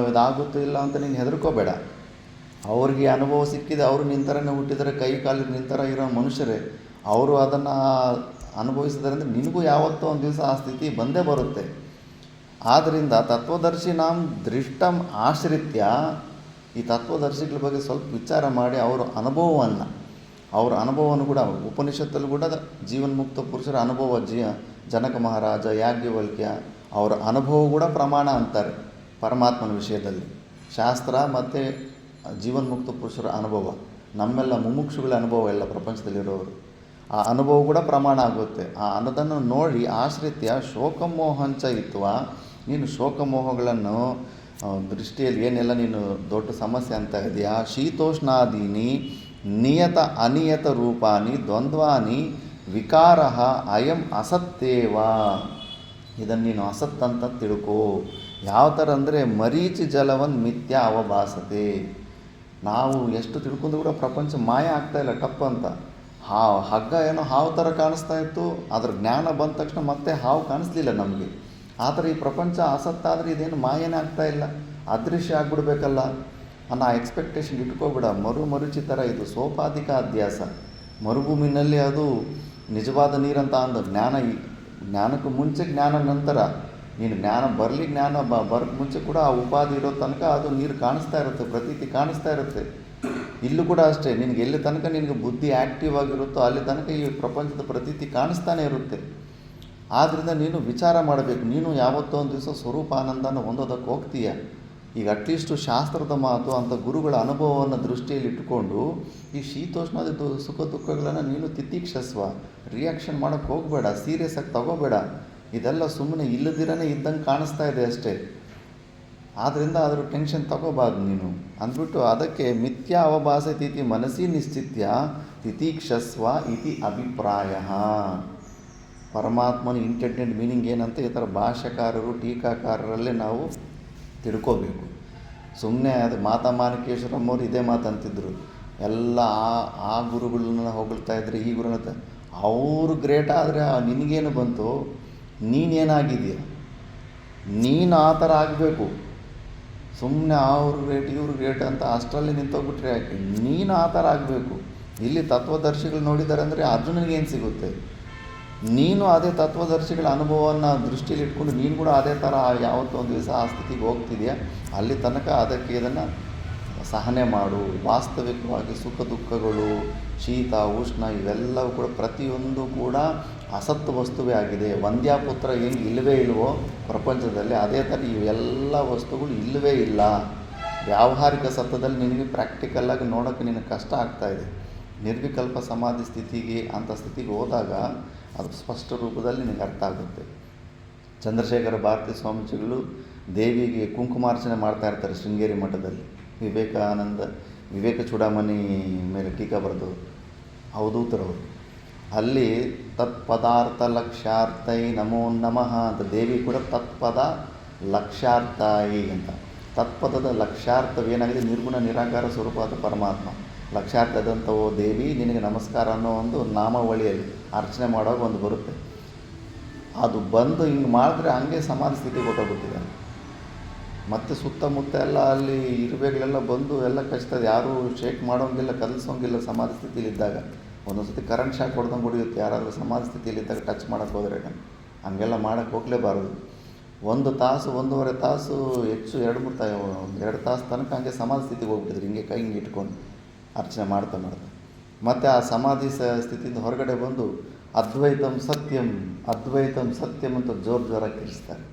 ಇದಾಗುತ್ತೋ ಇಲ್ಲ ಅಂತ ನೀನು ಹೆದರ್ಕೋಬೇಡ. ಅವ್ರಿಗೆ ಅನುಭವ ಸಿಕ್ಕಿದೆ, ಅವರು ನಿನ್ನ ಥರನೇ ಹುಟ್ಟಿದರೆ, ಕೈ ಕಾಲಿಗೆ ನಿನ್ನ ಥರ ಇರೋ ಮನುಷ್ಯರೇ, ಅವರು ಅದನ್ನು ಅನುಭವಿಸಿದ್ದಾರೆ ಅಂದರೆ ನಿನಗೂ ಯಾವತ್ತೋ ಒಂದು ದಿವಸ ಆ ಸ್ಥಿತಿ ಬಂದೇ ಬರುತ್ತೆ. ಆದ್ದರಿಂದ ತತ್ವದರ್ಶಿನಾಂ ದೃಷ್ಟಂ ಆಶ್ರಿತ್ಯ, ಈ ತತ್ವದರ್ಶಿಗಳ ಬಗ್ಗೆ ಸ್ವಲ್ಪ ವಿಚಾರ ಮಾಡಿ ಅವರ ಅನುಭವವನ್ನು ಕೂಡ ಉಪನಿಷತ್ತಲ್ಲೂ ಕೂಡ ಜೀವನ್ಮುಕ್ತ ಪುರುಷರ ಅನುಭವ, ಜನಕ ಮಹಾರಾಜ, ಯಾಜ್ಞವಲ್ಕ್ಯ ಅವರ ಅನುಭವ ಕೂಡ ಪ್ರಮಾಣ ಅಂತಾರೆ ಪರಮಾತ್ಮನ ವಿಷಯದಲ್ಲಿ. ಶಾಸ್ತ್ರ ಮತ್ತು ಜೀವನ್ಮುಕ್ತ ಪುರುಷರ ಅನುಭವ, ನಮ್ಮೆಲ್ಲ ಮುಮುಕ್ಷುಗಳ ಅನುಭವ, ಎಲ್ಲ ಪ್ರಪಂಚದಲ್ಲಿರೋರು ಆ ಅನುಭವ ಕೂಡ ಪ್ರಮಾಣ ಆಗುತ್ತೆ. ಅದನ್ನು ನೋಡಿ ಆಶ್ರಿತ್ಯ ಶೋಕಮೋಹಂಚ ಇತ್ವ, ನೀನು ಶೋಕಮೋಹಗಳನ್ನು ದೃಷ್ಟಿಯಲ್ಲಿ ಏನೆಲ್ಲ ನೀನು ದೊಡ್ಡ ಸಮಸ್ಯೆ ಅಂತ ಇದೆಯಾ, ಶೀತೋಷ್ಣಾದೀನಿ ನಿಯತ ಅನಿಯತ ರೂಪಾನಿ ದ್ವಂದ್ವಾನಿ ವಿಕಾರ ಅಯಂ ಅಸತ್ತೇವ. ಇದನ್ನು ನೀನು ಅಸತ್ ಅಂತ ತಿಳ್ಕೋ. ಯಾವ ಥರ ಅಂದರೆ ಮರೀಚಿ ಜಲವನ್ನು ಮಿಥ್ಯ ಅವಭಾಸತೆ. ನಾವು ಎಷ್ಟು ತಿಳ್ಕೊಂಡು ಕೂಡ ಪ್ರಪಂಚ ಮಾಯ ಆಗ್ತಾಯಿಲ್ಲ ಟಪ್ ಅಂತ. ಹಗ್ಗ ಏನೋ ಹಾವು ಥರ ಕಾಣಿಸ್ತಾ ಇತ್ತು, ಅದ್ರ ಜ್ಞಾನ ಬಂದ ತಕ್ಷಣ ಮತ್ತೆ ಹಾವು ಕಾಣಿಸ್ಲಿಲ್ಲ ನಮಗೆ. ಆ ಥರ ಈ ಪ್ರಪಂಚ ಅಸತ್ತಾದರೆ ಇದೇನು ಮಾಯನೇ ಆಗ್ತಾಯಿಲ್ಲ, ಅದೃಶ್ಯ ಆಗ್ಬಿಡ್ಬೇಕಲ್ಲ ಅನ್ನೋ ಎಕ್ಸ್ಪೆಕ್ಟೇಷನ್ ಇಟ್ಕೋಬೇಡ. ಮರುಚಿ ಥರ ಇದು ಸೋಪಾಧಿಕ ಅಧ್ಯಾಸ. ಮರುಭೂಮಿನಲ್ಲಿ ಅದು ನಿಜವಾದ ನೀರಂತ ಅಂದ ಜ್ಞಾನಕ್ಕೂ ಮುಂಚೆ, ಜ್ಞಾನ ನಂತರ. ನೀನು ಜ್ಞಾನ ಬರಲಿ, ಜ್ಞಾನ ಬರೋಕ್ಕೆ ಮುಂಚೆ ಕೂಡ ಆ ಉಪಾಧಿ ಇರೋ ತನಕ ಅದು ನೀರು ಕಾಣಿಸ್ತಾ ಇರುತ್ತೆ, ಪ್ರತೀತಿ ಕಾಣಿಸ್ತಾ ಇರುತ್ತೆ. ಇಲ್ಲೂ ಕೂಡ ಅಷ್ಟೇ, ನಿನಗೆ ಎಲ್ಲಿ ತನಕ ನಿನಗೆ ಬುದ್ಧಿ ಆ್ಯಕ್ಟಿವ್ ಆಗಿರುತ್ತೋ ಅಲ್ಲಿ ತನಕ ಈ ಪ್ರಪಂಚದ ಪ್ರತೀತಿ ಕಾಣಿಸ್ತಾನೆ ಇರುತ್ತೆ. ಆದ್ದರಿಂದ ನೀನು ವಿಚಾರ ಮಾಡಬೇಕು, ನೀನು ಯಾವತ್ತೋ ಒಂದು ದಿವಸ ಸ್ವರೂಪ ಆನಂದನ ಹೊಂದೋದಕ್ಕೆ ಹೋಗ್ತೀಯ. ಈಗ ಅಟ್ಲೀಸ್ಟು ಶಾಸ್ತ್ರದ ಮಾತು ಅಂತ ಗುರುಗಳ ಅನುಭವವನ್ನು ದೃಷ್ಟಿಯಲ್ಲಿ ಇಟ್ಟುಕೊಂಡು ಈ ಶೀತೋಷ್ಣದ ಸುಖ ದುಃಖಗಳನ್ನು ನೀನು ತಿತಿಕ್ಷಸ್ವ, ರಿಯಾಕ್ಷನ್ ಮಾಡೋಕ್ಕೆ ಹೋಗಬೇಡ, ಸೀರಿಯಸ್ ಆಗಿ ತಗೋಬೇಡ. ಇದೆಲ್ಲ ಸುಮ್ಮನೆ ಇಲ್ಲದಿರನೇ ಇದ್ದಂಗೆ ಕಾಣಿಸ್ತಾ ಇದೆ ಅಷ್ಟೇ. ಆದ್ದರಿಂದ ಅದ್ರ ಟೆನ್ಷನ್ ತಗೋಬಾರ್ದು ನೀನು ಅಂದ್ಬಿಟ್ಟು, ಅದಕ್ಕೆ ಮಿಥ್ಯಾ ಅವಭಾಸತೀತಿ ಮನಸ್ಸಿ ನಿಶ್ಚಿತ್ಯ ತಿತೀಕ್ಷಸ್ವ ಇತಿ ಅಭಿಪ್ರಾಯ. ಪರಮಾತ್ಮನ ಇಂಟೆಂಡೆಡ್ ಮೀನಿಂಗ್ ಏನಂತ ಈ ಥರ ಭಾಷ್ಯಕಾರರು ಟೀಕಾಕಾರರಲ್ಲೇ ನಾವು ತಿಳ್ಕೋಬೇಕು. ಸುಮ್ಮನೆ ಅದು ಮಾತಾಮಾನಿಕೇಶ್ವರಮ್ಮವ್ರು ಇದೇ ಮಾತಂತಿದ್ರು, ಎಲ್ಲ ಆ ಗುರುಗಳನ್ನ ಹೊಗಳ್ತಾ ಇದ್ರೆ ಈ ಗುರುನ ಅವರು ಗ್ರೇಟ್ ಆದರೆ ನಿನಗೇನು ಬಂತು, ನೀನೇನಾಗಿದೆಯಾ, ನೀನು ಆ ಥರ ಆಗಬೇಕು. ಸುಮ್ಮನೆ ಅವ್ರ ರೇಟ್ ಇವ್ರ ರೇಟ್ ಅಂತ ಅಷ್ಟರಲ್ಲಿ ನಿಂತೋಗ್ಬಿಟ್ರೆ ಯಾಕೆ? ನೀನು ಆ ಥರ ಆಗಬೇಕು. ಇಲ್ಲಿ ತತ್ವದರ್ಶಿಗಳು ನೋಡಿದ್ದಾರೆ ಅಂದರೆ ಅರ್ಜುನನಿಗೆ ಏನು ಸಿಗುತ್ತೆ? ನೀನು ಅದೇ ತತ್ವದರ್ಶಿಗಳ ಅನುಭವವನ್ನು ದೃಷ್ಟಿಯಲ್ಲಿ ಇಟ್ಕೊಂಡು ನೀನು ಕೂಡ ಅದೇ ಥರ ಯಾವತ್ತೊಂದು ದಿವಸ ಆ ಸ್ಥಿತಿಗೆ ಹೋಗ್ತಿದೆಯಾ? ಅಲ್ಲಿ ತನಕ ಅದಕ್ಕೆ ಇದನ್ನು ಸಹನೆ ಮಾಡು. ವಾಸ್ತವಿಕವಾಗಿ ಸುಖ ದುಃಖಗಳು, ಶೀತ ಉಷ್ಣ ಇವೆಲ್ಲವೂ ಕೂಡ ಪ್ರತಿಯೊಂದು ಕೂಡ ಅಸತ್ತು ವಸ್ತುವೇ ಆಗಿದೆ. ವಂದ್ಯಾಪುತ್ರ ಹೆಂಗೆ ಇಲ್ಲವೇ ಇಲ್ವೋ ಪ್ರಪಂಚದಲ್ಲಿ, ಅದೇ ಥರ ಇವೆಲ್ಲ ವಸ್ತುಗಳು ಇಲ್ಲವೇ ಇಲ್ಲ. ವ್ಯಾವಹಾರಿಕ ಸತ್ಯದಲ್ಲಿ ನಿನಗೆ ಪ್ರಾಕ್ಟಿಕಲ್ಲಾಗಿ ನೋಡೋಕ್ಕೆ ನಿನಗೆ ಕಷ್ಟ ಆಗ್ತಾಯಿದೆ. ನಿರ್ವಿಕಲ್ಪ ಸಮಾಧಿ ಸ್ಥಿತಿಗೆ ಅಂಥ ಸ್ಥಿತಿಗೆ ಹೋದಾಗ ಅದು ಸ್ಪಷ್ಟ ರೂಪದಲ್ಲಿ ನಿನಗೆ ಅರ್ಥ ಆಗುತ್ತೆ. ಚಂದ್ರಶೇಖರ ಭಾರತಿ ಸ್ವಾಮೀಜಿಗಳು ದೇವಿಗೆ ಕುಂಕುಮಾರ್ಚನೆ ಮಾಡ್ತಾಯಿರ್ತಾರೆ ಶೃಂಗೇರಿ ಮಠದಲ್ಲಿ. ವಿವೇಕ ಚೂಡಾಮಣಿ ಮೇಲೆ ಟೀಕಾ ಬರೆದು ಅವಧೂತರವರು ಅಲ್ಲಿ ತತ್ಪದಾರ್ಥ ಲಕ್ಷ್ಯಾರ್ಥೈ ನಮೋ ನಮಃ ಅಂತ, ದೇವಿ ಕೂಡ ತತ್ಪದ ಲಕ್ಷ್ಯಾರ್ಥಾಯಿ ಅಂತ. ತತ್ಪದದ ಲಕ್ಷ್ಯಾರ್ಥವೇನಾಗಿದೆ? ನಿರ್ಗುಣ ನಿರಾಕಾರ ಸ್ವರೂಪವಾದ ಪರಮಾತ್ಮ. ಲಕ್ಷ್ಯಾರ್ಥದಂಥವು ದೇವಿ ನಿನಗೆ ನಮಸ್ಕಾರ ಅನ್ನೋ ಒಂದು ನಾಮಾವಳಿಯಲ್ಲಿ ಅರ್ಚನೆ ಮಾಡುವಾಗ ಒಂದು ಬರುತ್ತೆ. ಅದು ಬಂದು ಹಿಂಗೆ ಮಾಡಿದ್ರೆ ಹಂಗೆ ಸಮಾನ ಸ್ಥಿತಿಗೆ ಹೊಟ್ಟೋಗ್ಬಿಟ್ಟಿದೆ. ಮತ್ತು ಸುತ್ತಮುತ್ತ ಎಲ್ಲ ಅಲ್ಲಿ ಇರುವೆಗಳೆಲ್ಲ ಬಂದು ಎಲ್ಲ ಕಚ್ತದೆ. ಯಾರೂ ಶೇಕ್ ಮಾಡೋಂಗಿಲ್ಲ, ಕದಲಿಸೋಂಗಿಲ್ಲ ಸಮಾಧಿ ಸ್ಥಿತಿಲಿದ್ದಾಗ. ಒಂದೊಂದು ಸತಿ ಕರೆಂಟ್ ಶಾಕ್ ಹೊಡೆದಂಗೆ ಹೊಡೆಯುತ್ತೆ ಯಾರಾದರೂ ಸಮಾಧಿ ಸ್ಥಿತಿಲಿದ್ದಾಗ ಟಚ್ ಮಾಡೋಕ್ಕೆ ಹೋದರೆ. ಹಂಗೆಲ್ಲ ಮಾಡೋಕ್ಕೆ ಹೋಗಲೇಬಾರದು. 1 ತಾಸು 1.5 ತಾಸು ಹೆಚ್ಚು 2 ತಾಸು ತನಕ ಹಂಗೆ ಸಮಾಧಿ ಸ್ಥಿತಿಗೆ ಹೋಗ್ಬಿಟ್ಟಿದ್ರು, ಹಿಂಗೆ ಕೈ ಹಿಂಗೆ ಇಟ್ಕೊಂಡು ಅರ್ಚನೆ ಮಾಡ್ತಾ ಮತ್ತು ಆ ಸಮಾಧಿ ಸ್ಥಿತಿಯಿಂದ ಹೊರಗಡೆ ಬಂದು ಅದ್ವೈತಂ ಸತ್ಯಂ ಅಂತ ಜೋರಾಗಿ ತಿಳಿಸ್ತಾರೆ.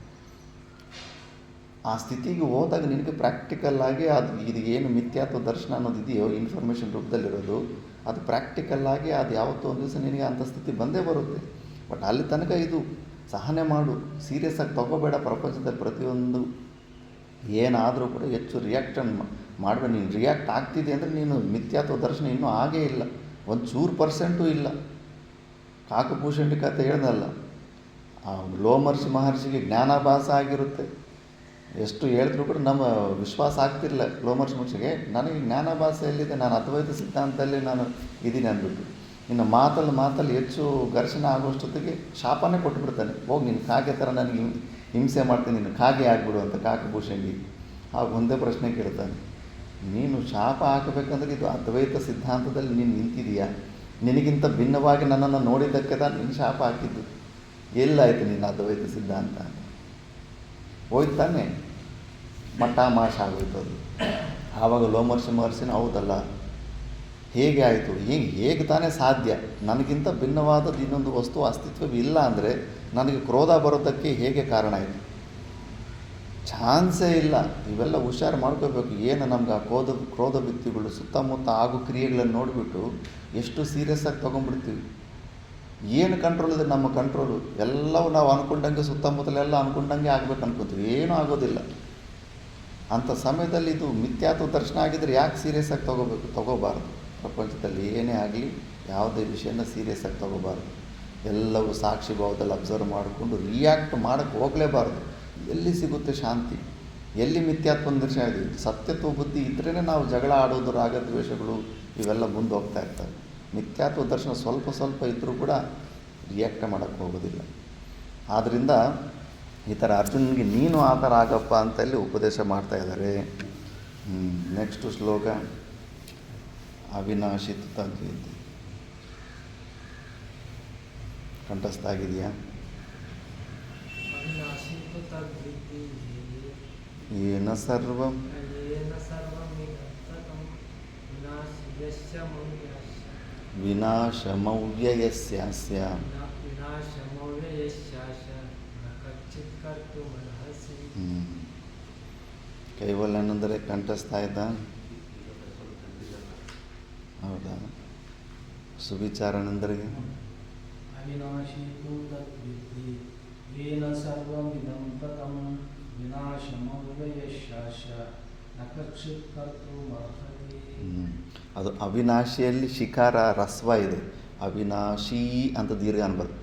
ಆ ಸ್ಥಿತಿಗೆ ಹೋದಾಗ ನಿನಗೆ ಪ್ರಾಕ್ಟಿಕಲ್ಲಾಗಿ ಅದು ಇದು ಏನು ಮಿಥ್ಯಾತ್ವ ದರ್ಶನ ಅನ್ನೋದು ಇದೆಯೋ ಇನ್ಫಾರ್ಮೇಷನ್ ರೂಪದಲ್ಲಿರೋದು, ಅದು ಪ್ರಾಕ್ಟಿಕಲ್ಲಾಗಿ ಅದು ಯಾವತ್ತೋ ಒಂದು ದಿವಸ ನಿನಗೆ ಅಂಥ ಸ್ಥಿತಿ ಬಂದೇ ಬರುತ್ತೆ. ಬಟ್ ಅಲ್ಲಿ ತನಕ ಇದು ಸಹನೆ ಮಾಡು, ಸೀರಿಯಸ್ ಆಗಿ ತಗೋಬೇಡ. ಪ್ರಪಂಚದಲ್ಲಿ ಪ್ರತಿಯೊಂದು ಏನಾದರೂ ಕೂಡ ಹೆಚ್ಚು ರಿಯಾಕ್ಟನ್ ಮಾಡಬೇಡ. ನೀನು ರಿಯಾಕ್ಟ್ ಆಗ್ತಿದೆ ಅಂದರೆ ನೀನು ಮಿಥ್ಯಾತ್ವ ದರ್ಶನ ಇನ್ನೂ ಆಗೇ ಇಲ್ಲ, 1% ಇಲ್ಲ. ಕಾಕಭೂಷಣಿ ಕಥೆ ಹೇಳ್ದಲ್ಲ, ಆ ಲೋಮರ್ಷಿ ಮಹರ್ಷಿಗೆ ಜ್ಞಾನಾಭಾಸ ಆಗಿರುತ್ತೆ. ಎಷ್ಟು ಹೇಳಿದ್ರು ಕೂಡ ನಮ್ಮ ವಿಶ್ವಾಸ ಆಗ್ತಿರಲಿಲ್ಲ ಲೋಮರ್ಷಿ ಮಹರ್ಷಿಗೆ. ನನಗೆ ಜ್ಞಾನಾಭಾಸ ಎಲ್ಲಿದೆ, ನಾನು ಅದ್ವೈತ ಸಿದ್ಧಾಂತದಲ್ಲಿ ನಾನು ಇದ್ದೀನಿ ಅಂದ್ಬಿಟ್ಟು. ಇನ್ನು ಮಾತಲ್ಲಿ ಹೆಚ್ಚು ಘರ್ಷಣೆ ಆಗೋಷ್ಟೊತ್ತಿಗೆ ಶಾಪನೇ ಕೊಟ್ಟುಬಿಡ್ತಾನೆ. ಹೋಗಿ ನೀನು ಕಾಗೆ ಥರ ನನಗೆ ಹಿಂಸೆ ಮಾಡ್ತೀನಿ, ನೀನು ಕಾಗೆ ಆಗಿಬಿಡು ಅಂತ ಕಾಕಭೂಷಣಿ. ಆಗ ಒಂದೇ ಪ್ರಶ್ನೆ ಕೇಳ್ತಾನೆ, ನೀನು ಶಾಪ ಹಾಕಬೇಕಂದ್ರೆ ಇದು ಅದ್ವೈತ ಸಿದ್ಧಾಂತದಲ್ಲಿ ನೀನು ನಿಂತಿದೆಯಾ? ನಿನಗಿಂತ ಭಿನ್ನವಾಗಿ ನನ್ನನ್ನು ನೋಡಿದ್ದಕ್ಕೆ ತಾನು ನೀನು ಶಾಪ ಹಾಕಿದ್ದು. ಎಲ್ಲಾಯಿತು ನಿನ್ನ ಅದ್ವೈತ ಸಿದ್ಧಾಂತ? ಹೋಯ್ತಾನೆ, ಮಠಾಮಾಶ ಆಗೋಯ್ತು ಅದು. ಆವಾಗ ಲೋಮರ್ಷಿ ಮಹರ್ಷಿನ ಹೌದಲ್ಲ, ಹೇಗೆ ಆಯಿತು? ಹೇಗೆ ತಾನೇ ಸಾಧ್ಯ? ನನಗಿಂತ ಭಿನ್ನವಾದದ್ದು ಇನ್ನೊಂದು ವಸ್ತು ಅಸ್ತಿತ್ವವಿಲ್ಲ ಅಂದರೆ ನನಗೆ ಕ್ರೋಧ ಬರೋದಕ್ಕೆ ಹೇಗೆ ಕಾರಣ ಆಯಿತು? ಚಾನ್ಸೇ ಇಲ್ಲ. ಇವೆಲ್ಲ ಹುಷಾರು ಮಾಡ್ಕೋಬೇಕು. ಏನು ನಮ್ಗೆ ಆ ಕ್ರೋಧ ವ್ಯಕ್ತಿಗಳು ಸುತ್ತಮುತ್ತ ಆಗೋ ಕ್ರಿಯೆಗಳನ್ನು ನೋಡಿಬಿಟ್ಟು ಎಷ್ಟು ಸೀರಿಯಸ್ ಆಗಿ ತೊಗೊಂಡ್ಬಿಡ್ತೀವಿ. ಏನು ಕಂಟ್ರೋಲ್ ಇದೆ? ನಮ್ಮ ಕಂಟ್ರೋಲು ಎಲ್ಲವೂ ನಾವು ಅಂದ್ಕೊಂಡಂಗೆ ಸುತ್ತಮುತ್ತಲೆಲ್ಲ ಅಂದ್ಕೊಂಡಂಗೆ ಆಗ್ಬೇಕು ಅನ್ಕೋತೀವಿ, ಏನೂ ಆಗೋದಿಲ್ಲ. ಅಂಥ ಸಮಯದಲ್ಲಿ ಇದು ಮಿಥ್ಯಾತ್ವ ದರ್ಶನ ಆಗಿದ್ದರೆ ಯಾಕೆ ಸೀರಿಯಸ್ ಆಗಿ ತೊಗೋಬಾರ್ದು. ಪ್ರಪಂಚದಲ್ಲಿ ಏನೇ ಆಗಲಿ ಯಾವುದೇ ವಿಷಯನ ಸೀರಿಯಸ್ ಆಗಿ ತೊಗೋಬಾರ್ದು. ಎಲ್ಲವೂ ಸಾಕ್ಷಿ ಭಾವದಲ್ಲಿ ಅಬ್ಸರ್ವ್ ಮಾಡಿಕೊಂಡು ರಿಯಾಕ್ಟ್ ಮಾಡೋಕ್ಕೆ ಹೋಗಲೇಬಾರ್ದು. ಎಲ್ಲಿ ಸಿಗುತ್ತೆ ಶಾಂತಿ? ಎಲ್ಲಿ ಮಿಥ್ಯಾತ್ವ ದರ್ಶನ ಇದೆ? ಸತ್ಯತ್ವ ಬುದ್ಧಿ ಇದ್ರೇ ನಾವು ಜಗಳ ಆಡೋದು, ರಾಗದ್ವೇಷಗಳು ಇವೆಲ್ಲ ಮುಂದೆ ಹೋಗ್ತಾ ಇರ್ತವೆ. ಮಿಥ್ಯಾತ್ವ ದರ್ಶನ ಸ್ವಲ್ಪ ಇದ್ದರೂ ಕೂಡ ರಿಯಾಕ್ಟ್ ಮಾಡೋಕ್ಕೆ ಹೋಗೋದಿಲ್ಲ. ಆದ್ದರಿಂದ ಈ ಥರ ಅರ್ಜುನನಿಗೆ ನೀನು ಆ ಥರ ಆಗಪ್ಪ ಅಂತ ಇಲ್ಲಿ ಉಪದೇಶ ಮಾಡ್ತಾ ಇದ್ದಾರೆ. ನೆಕ್ಸ್ಟು ಶ್ಲೋಕ ಅವಿನಾಶಿ ತದ್ವಿದ್ಯೆ. ಕಂಠಸ್ಥ ಆಗಿದೆಯಾ? ಏನ ಸರ್ವಂ ವಿನಾಶಮವ್ಯಯಸ್ಯಾಸ್ಯ ಕೈವಲ್ಯಾನಂದರೆ ಕಂಠಸ್ಥ ಇದ್ದ. ಹೌದಾ? ಸುವಿಚಾರಾನಂದರಿಗೆ ಅವಿನಾಶಿ ತು ತದ್ವಿದ್ಧಿ ಯೇನ ಸರ್ವಂ ಇದಂ ತತಂ ವಿನಾಶಮವ್ಯಯಸ್ಯಾಸ್ಯ ನ ಕಚ್ಚಿತ್ ಕರ್ತುಮರ್ಹತಿ. ಅದು ಅವಿನಾಶಿಯಲ್ಲಿ ಶಿಕಾರ ರಸ್ವ ಇದೆ. ಅವಿನಾಶಿ ಅಂತ ದೀರ್ಘ ಅನ್ಬಾರ್ದು.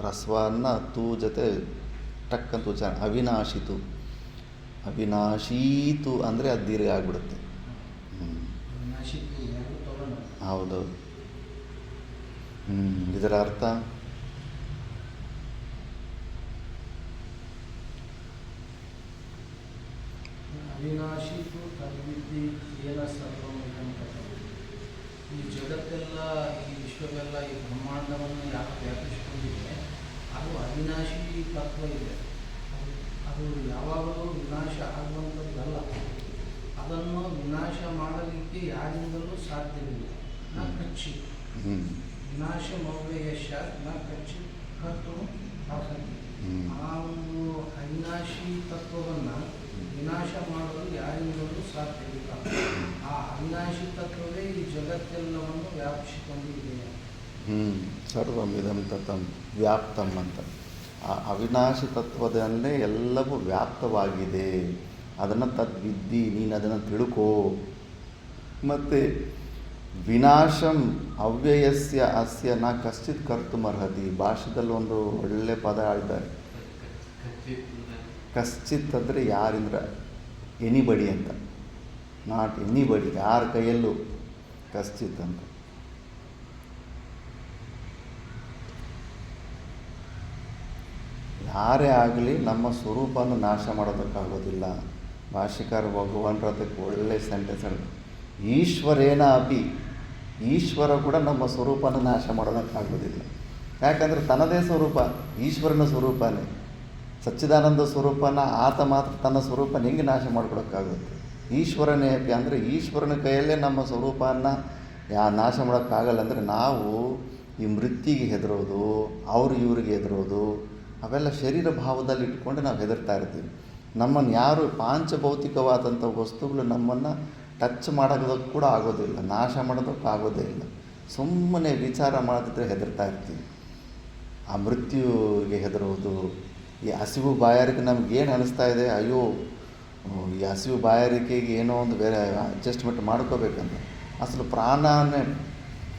ರಸ್ವನ್ನ ತೂ ಜೊತೆ ಟಕ್ ಅಂತ ಉಚ್ಚಾರ. ಅವಿನಾಶೀತು ಅಂದರೆ ಅದು ದೀರ್ಘ ಆಗಿಬಿಡುತ್ತೆ. ಹೌದೌದು. ಇದರ ಅರ್ಥ ಅವಿನಾಶಿ ತು ತದ್ವಿದ್ಧಿ ಏನ ಸರ್ವಂ ಇದಂ ತತಂ. ಈ ಜಗತ್ತೆಲ್ಲ, ಈ ವಿಶ್ವವೆಲ್ಲ, ಈ ಬ್ರಹ್ಮಾಂಡವನ್ನು ಯಾಕೆ ವ್ಯಾಪಿಸಿಕೊಂಡಿದೆ, ಅದು ಅವಿನಾಶಿ ತತ್ವ ಇದೆ. ಅದು ಯಾವಾಗಲೂ ವಿನಾಶ ಆಗುವಂಥದ್ದಲ್ಲ. ಅದನ್ನು ವಿನಾಶ ಮಾಡಲಿಕ್ಕೆ ಯಾರಿಂದಲೂ ಸಾಧ್ಯವಿಲ್ಲ. ನ ಕಚ್ಚಿ ವಿನಾಶ ಮೌಲ್ಯಯಶ ನ ಕಚ್ಚಿ ಕರ್ತು ಅರ್ಹತಿ. ಆ ಒಂದು ಅವಿನಾಶಿ ತತ್ವವನ್ನು ವಿನಾಶ ಮಾಡಲು ಯಾರಿಂದಲೂ ಸಾಧ್ಯವಿಲ್ಲ. ಆ ಅವಿನಾಶಿ ತತ್ವವೇ ಈ ಜಗತ್ತೆಲ್ಲವನ್ನು ವ್ಯಾಪಿಸಿಕೊಂಡಿದೆ. ಸರ್ವಮಿದಂ ತತಂ ವ್ಯಾಪ್ತಂ ಅಂತ. ಆ ಅವಿನಾಶಿ ತತ್ವದಲ್ಲೇ ಎಲ್ಲವೂ ವ್ಯಾಪ್ತವಾಗಿದೆ. ಅದನ್ನು ತದ್ವಿದ್ದಿ, ನೀನು ಅದನ್ನು ತಿಳ್ಕೋ. ಮತ್ತು ವಿನಾಶಂ ಅವ್ಯಯಸ್ಯ ಅಸ್ಯ ನ ಕಶ್ಚಿತ್ ಕರ್ತುಮರ್ಹತಿ. ಭಾಷೆದಲ್ಲಿ ಒಂದು ಒಳ್ಳೆ ಪದ ಆಡಿದ್ದಾರೆ. ಕಶ್ಚಿತ್ ಅಂದರೆ ಯಾರಿಂದ್ರ, ಎನಿಬಡಿ ಅಂತ. ನಾಟ್ ಎನಿಬಡಿ, ಯಾರ ಕೈಯಲ್ಲೂ ಕಶ್ಚಿತ್ ಅಂತ. ಯಾರೇ ಆಗಲಿ ನಮ್ಮ ಸ್ವರೂಪವನ್ನು ನಾಶ ಮಾಡೋದಕ್ಕಾಗೋದಿಲ್ಲ. ಭಾಷಿಕಾರ ಭಗವಾನರು ಅದಕ್ಕೆ ಒಳ್ಳೆ ಸೆಂಟೆನ್ಸ್ ಹೇಳಿದ್ರು. ಈಶ್ವರೇನ ಅಪಿ, ಈಶ್ವರ ಕೂಡ ನಮ್ಮ ಸ್ವರೂಪನ ನಾಶ ಮಾಡೋದಕ್ಕಾಗೋದಿಲ್ಲ. ಯಾಕಂದರೆ ತನ್ನದೇ ಸ್ವರೂಪ, ಈಶ್ವರನ ಸ್ವರೂಪನೇ, ಸಚ್ಚಿದಾನಂದ ಸ್ವರೂಪನ ಆತ ಮಾತ್ರ ತನ್ನ ಸ್ವರೂಪನ ಹೆಂಗೆ ನಾಶ ಮಾಡ್ಕೊಡೋಕ್ಕಾಗುತ್ತೆ? ಈಶ್ವರನೇ ಅಪಿ ಅಂದರೆ ಈಶ್ವರನ ಕೈಯಲ್ಲೇ ನಮ್ಮ ಸ್ವರೂಪವನ್ನು ನಾಶ ಮಾಡೋಕ್ಕಾಗಲ್ಲ. ಅಂದರೆ ನಾವು ಈ ಮೃತ್ಯುಗೆ ಹೆದರೋದು, ಅವರು ಇವರಿಗೆ ಹೆದರೋದು, ಅವೆಲ್ಲ ಶರೀರ ಭಾವದಲ್ಲಿ ಇಟ್ಕೊಂಡು ನಾವು ಹೆದರ್ತಾ ಇರ್ತೀವಿ. ನಮ್ಮನ್ನು ಯಾರು ಪಾಂಚಭೌತಿಕವಾದಂಥ ವಸ್ತುಗಳು ನಮ್ಮನ್ನು ಟಚ್ ಮಾಡೋದಕ್ಕೆ ಕೂಡ ಆಗೋದಿಲ್ಲ, ನಾಶ ಮಾಡೋದಕ್ಕೆ ಆಗೋದೇ ಇಲ್ಲ. ಸುಮ್ಮನೆ ವಿಚಾರ ಮಾಡದಿದ್ದರೆ ಹೆದರ್ತಾ ಇರ್ತೀವಿ. ಆ ಮೃತ್ಯುಗೆ ಹೆದರೋದು, ಈ ಹಸಿವು ಬಾಯಾರಿಕೆ ನಮಗೇನು ಅನ್ನಿಸ್ತಾ ಇದೆ, ಅಯ್ಯೋ ಈ ಹಸಿವು ಬಾಯಾರಿಕೆಗೆ ಏನೋ ಒಂದು ಬೇರೆ ಅಡ್ಜಸ್ಟ್ಮೆಂಟ್ ಮಾಡ್ಕೋಬೇಕಂತ. ಅಸಲು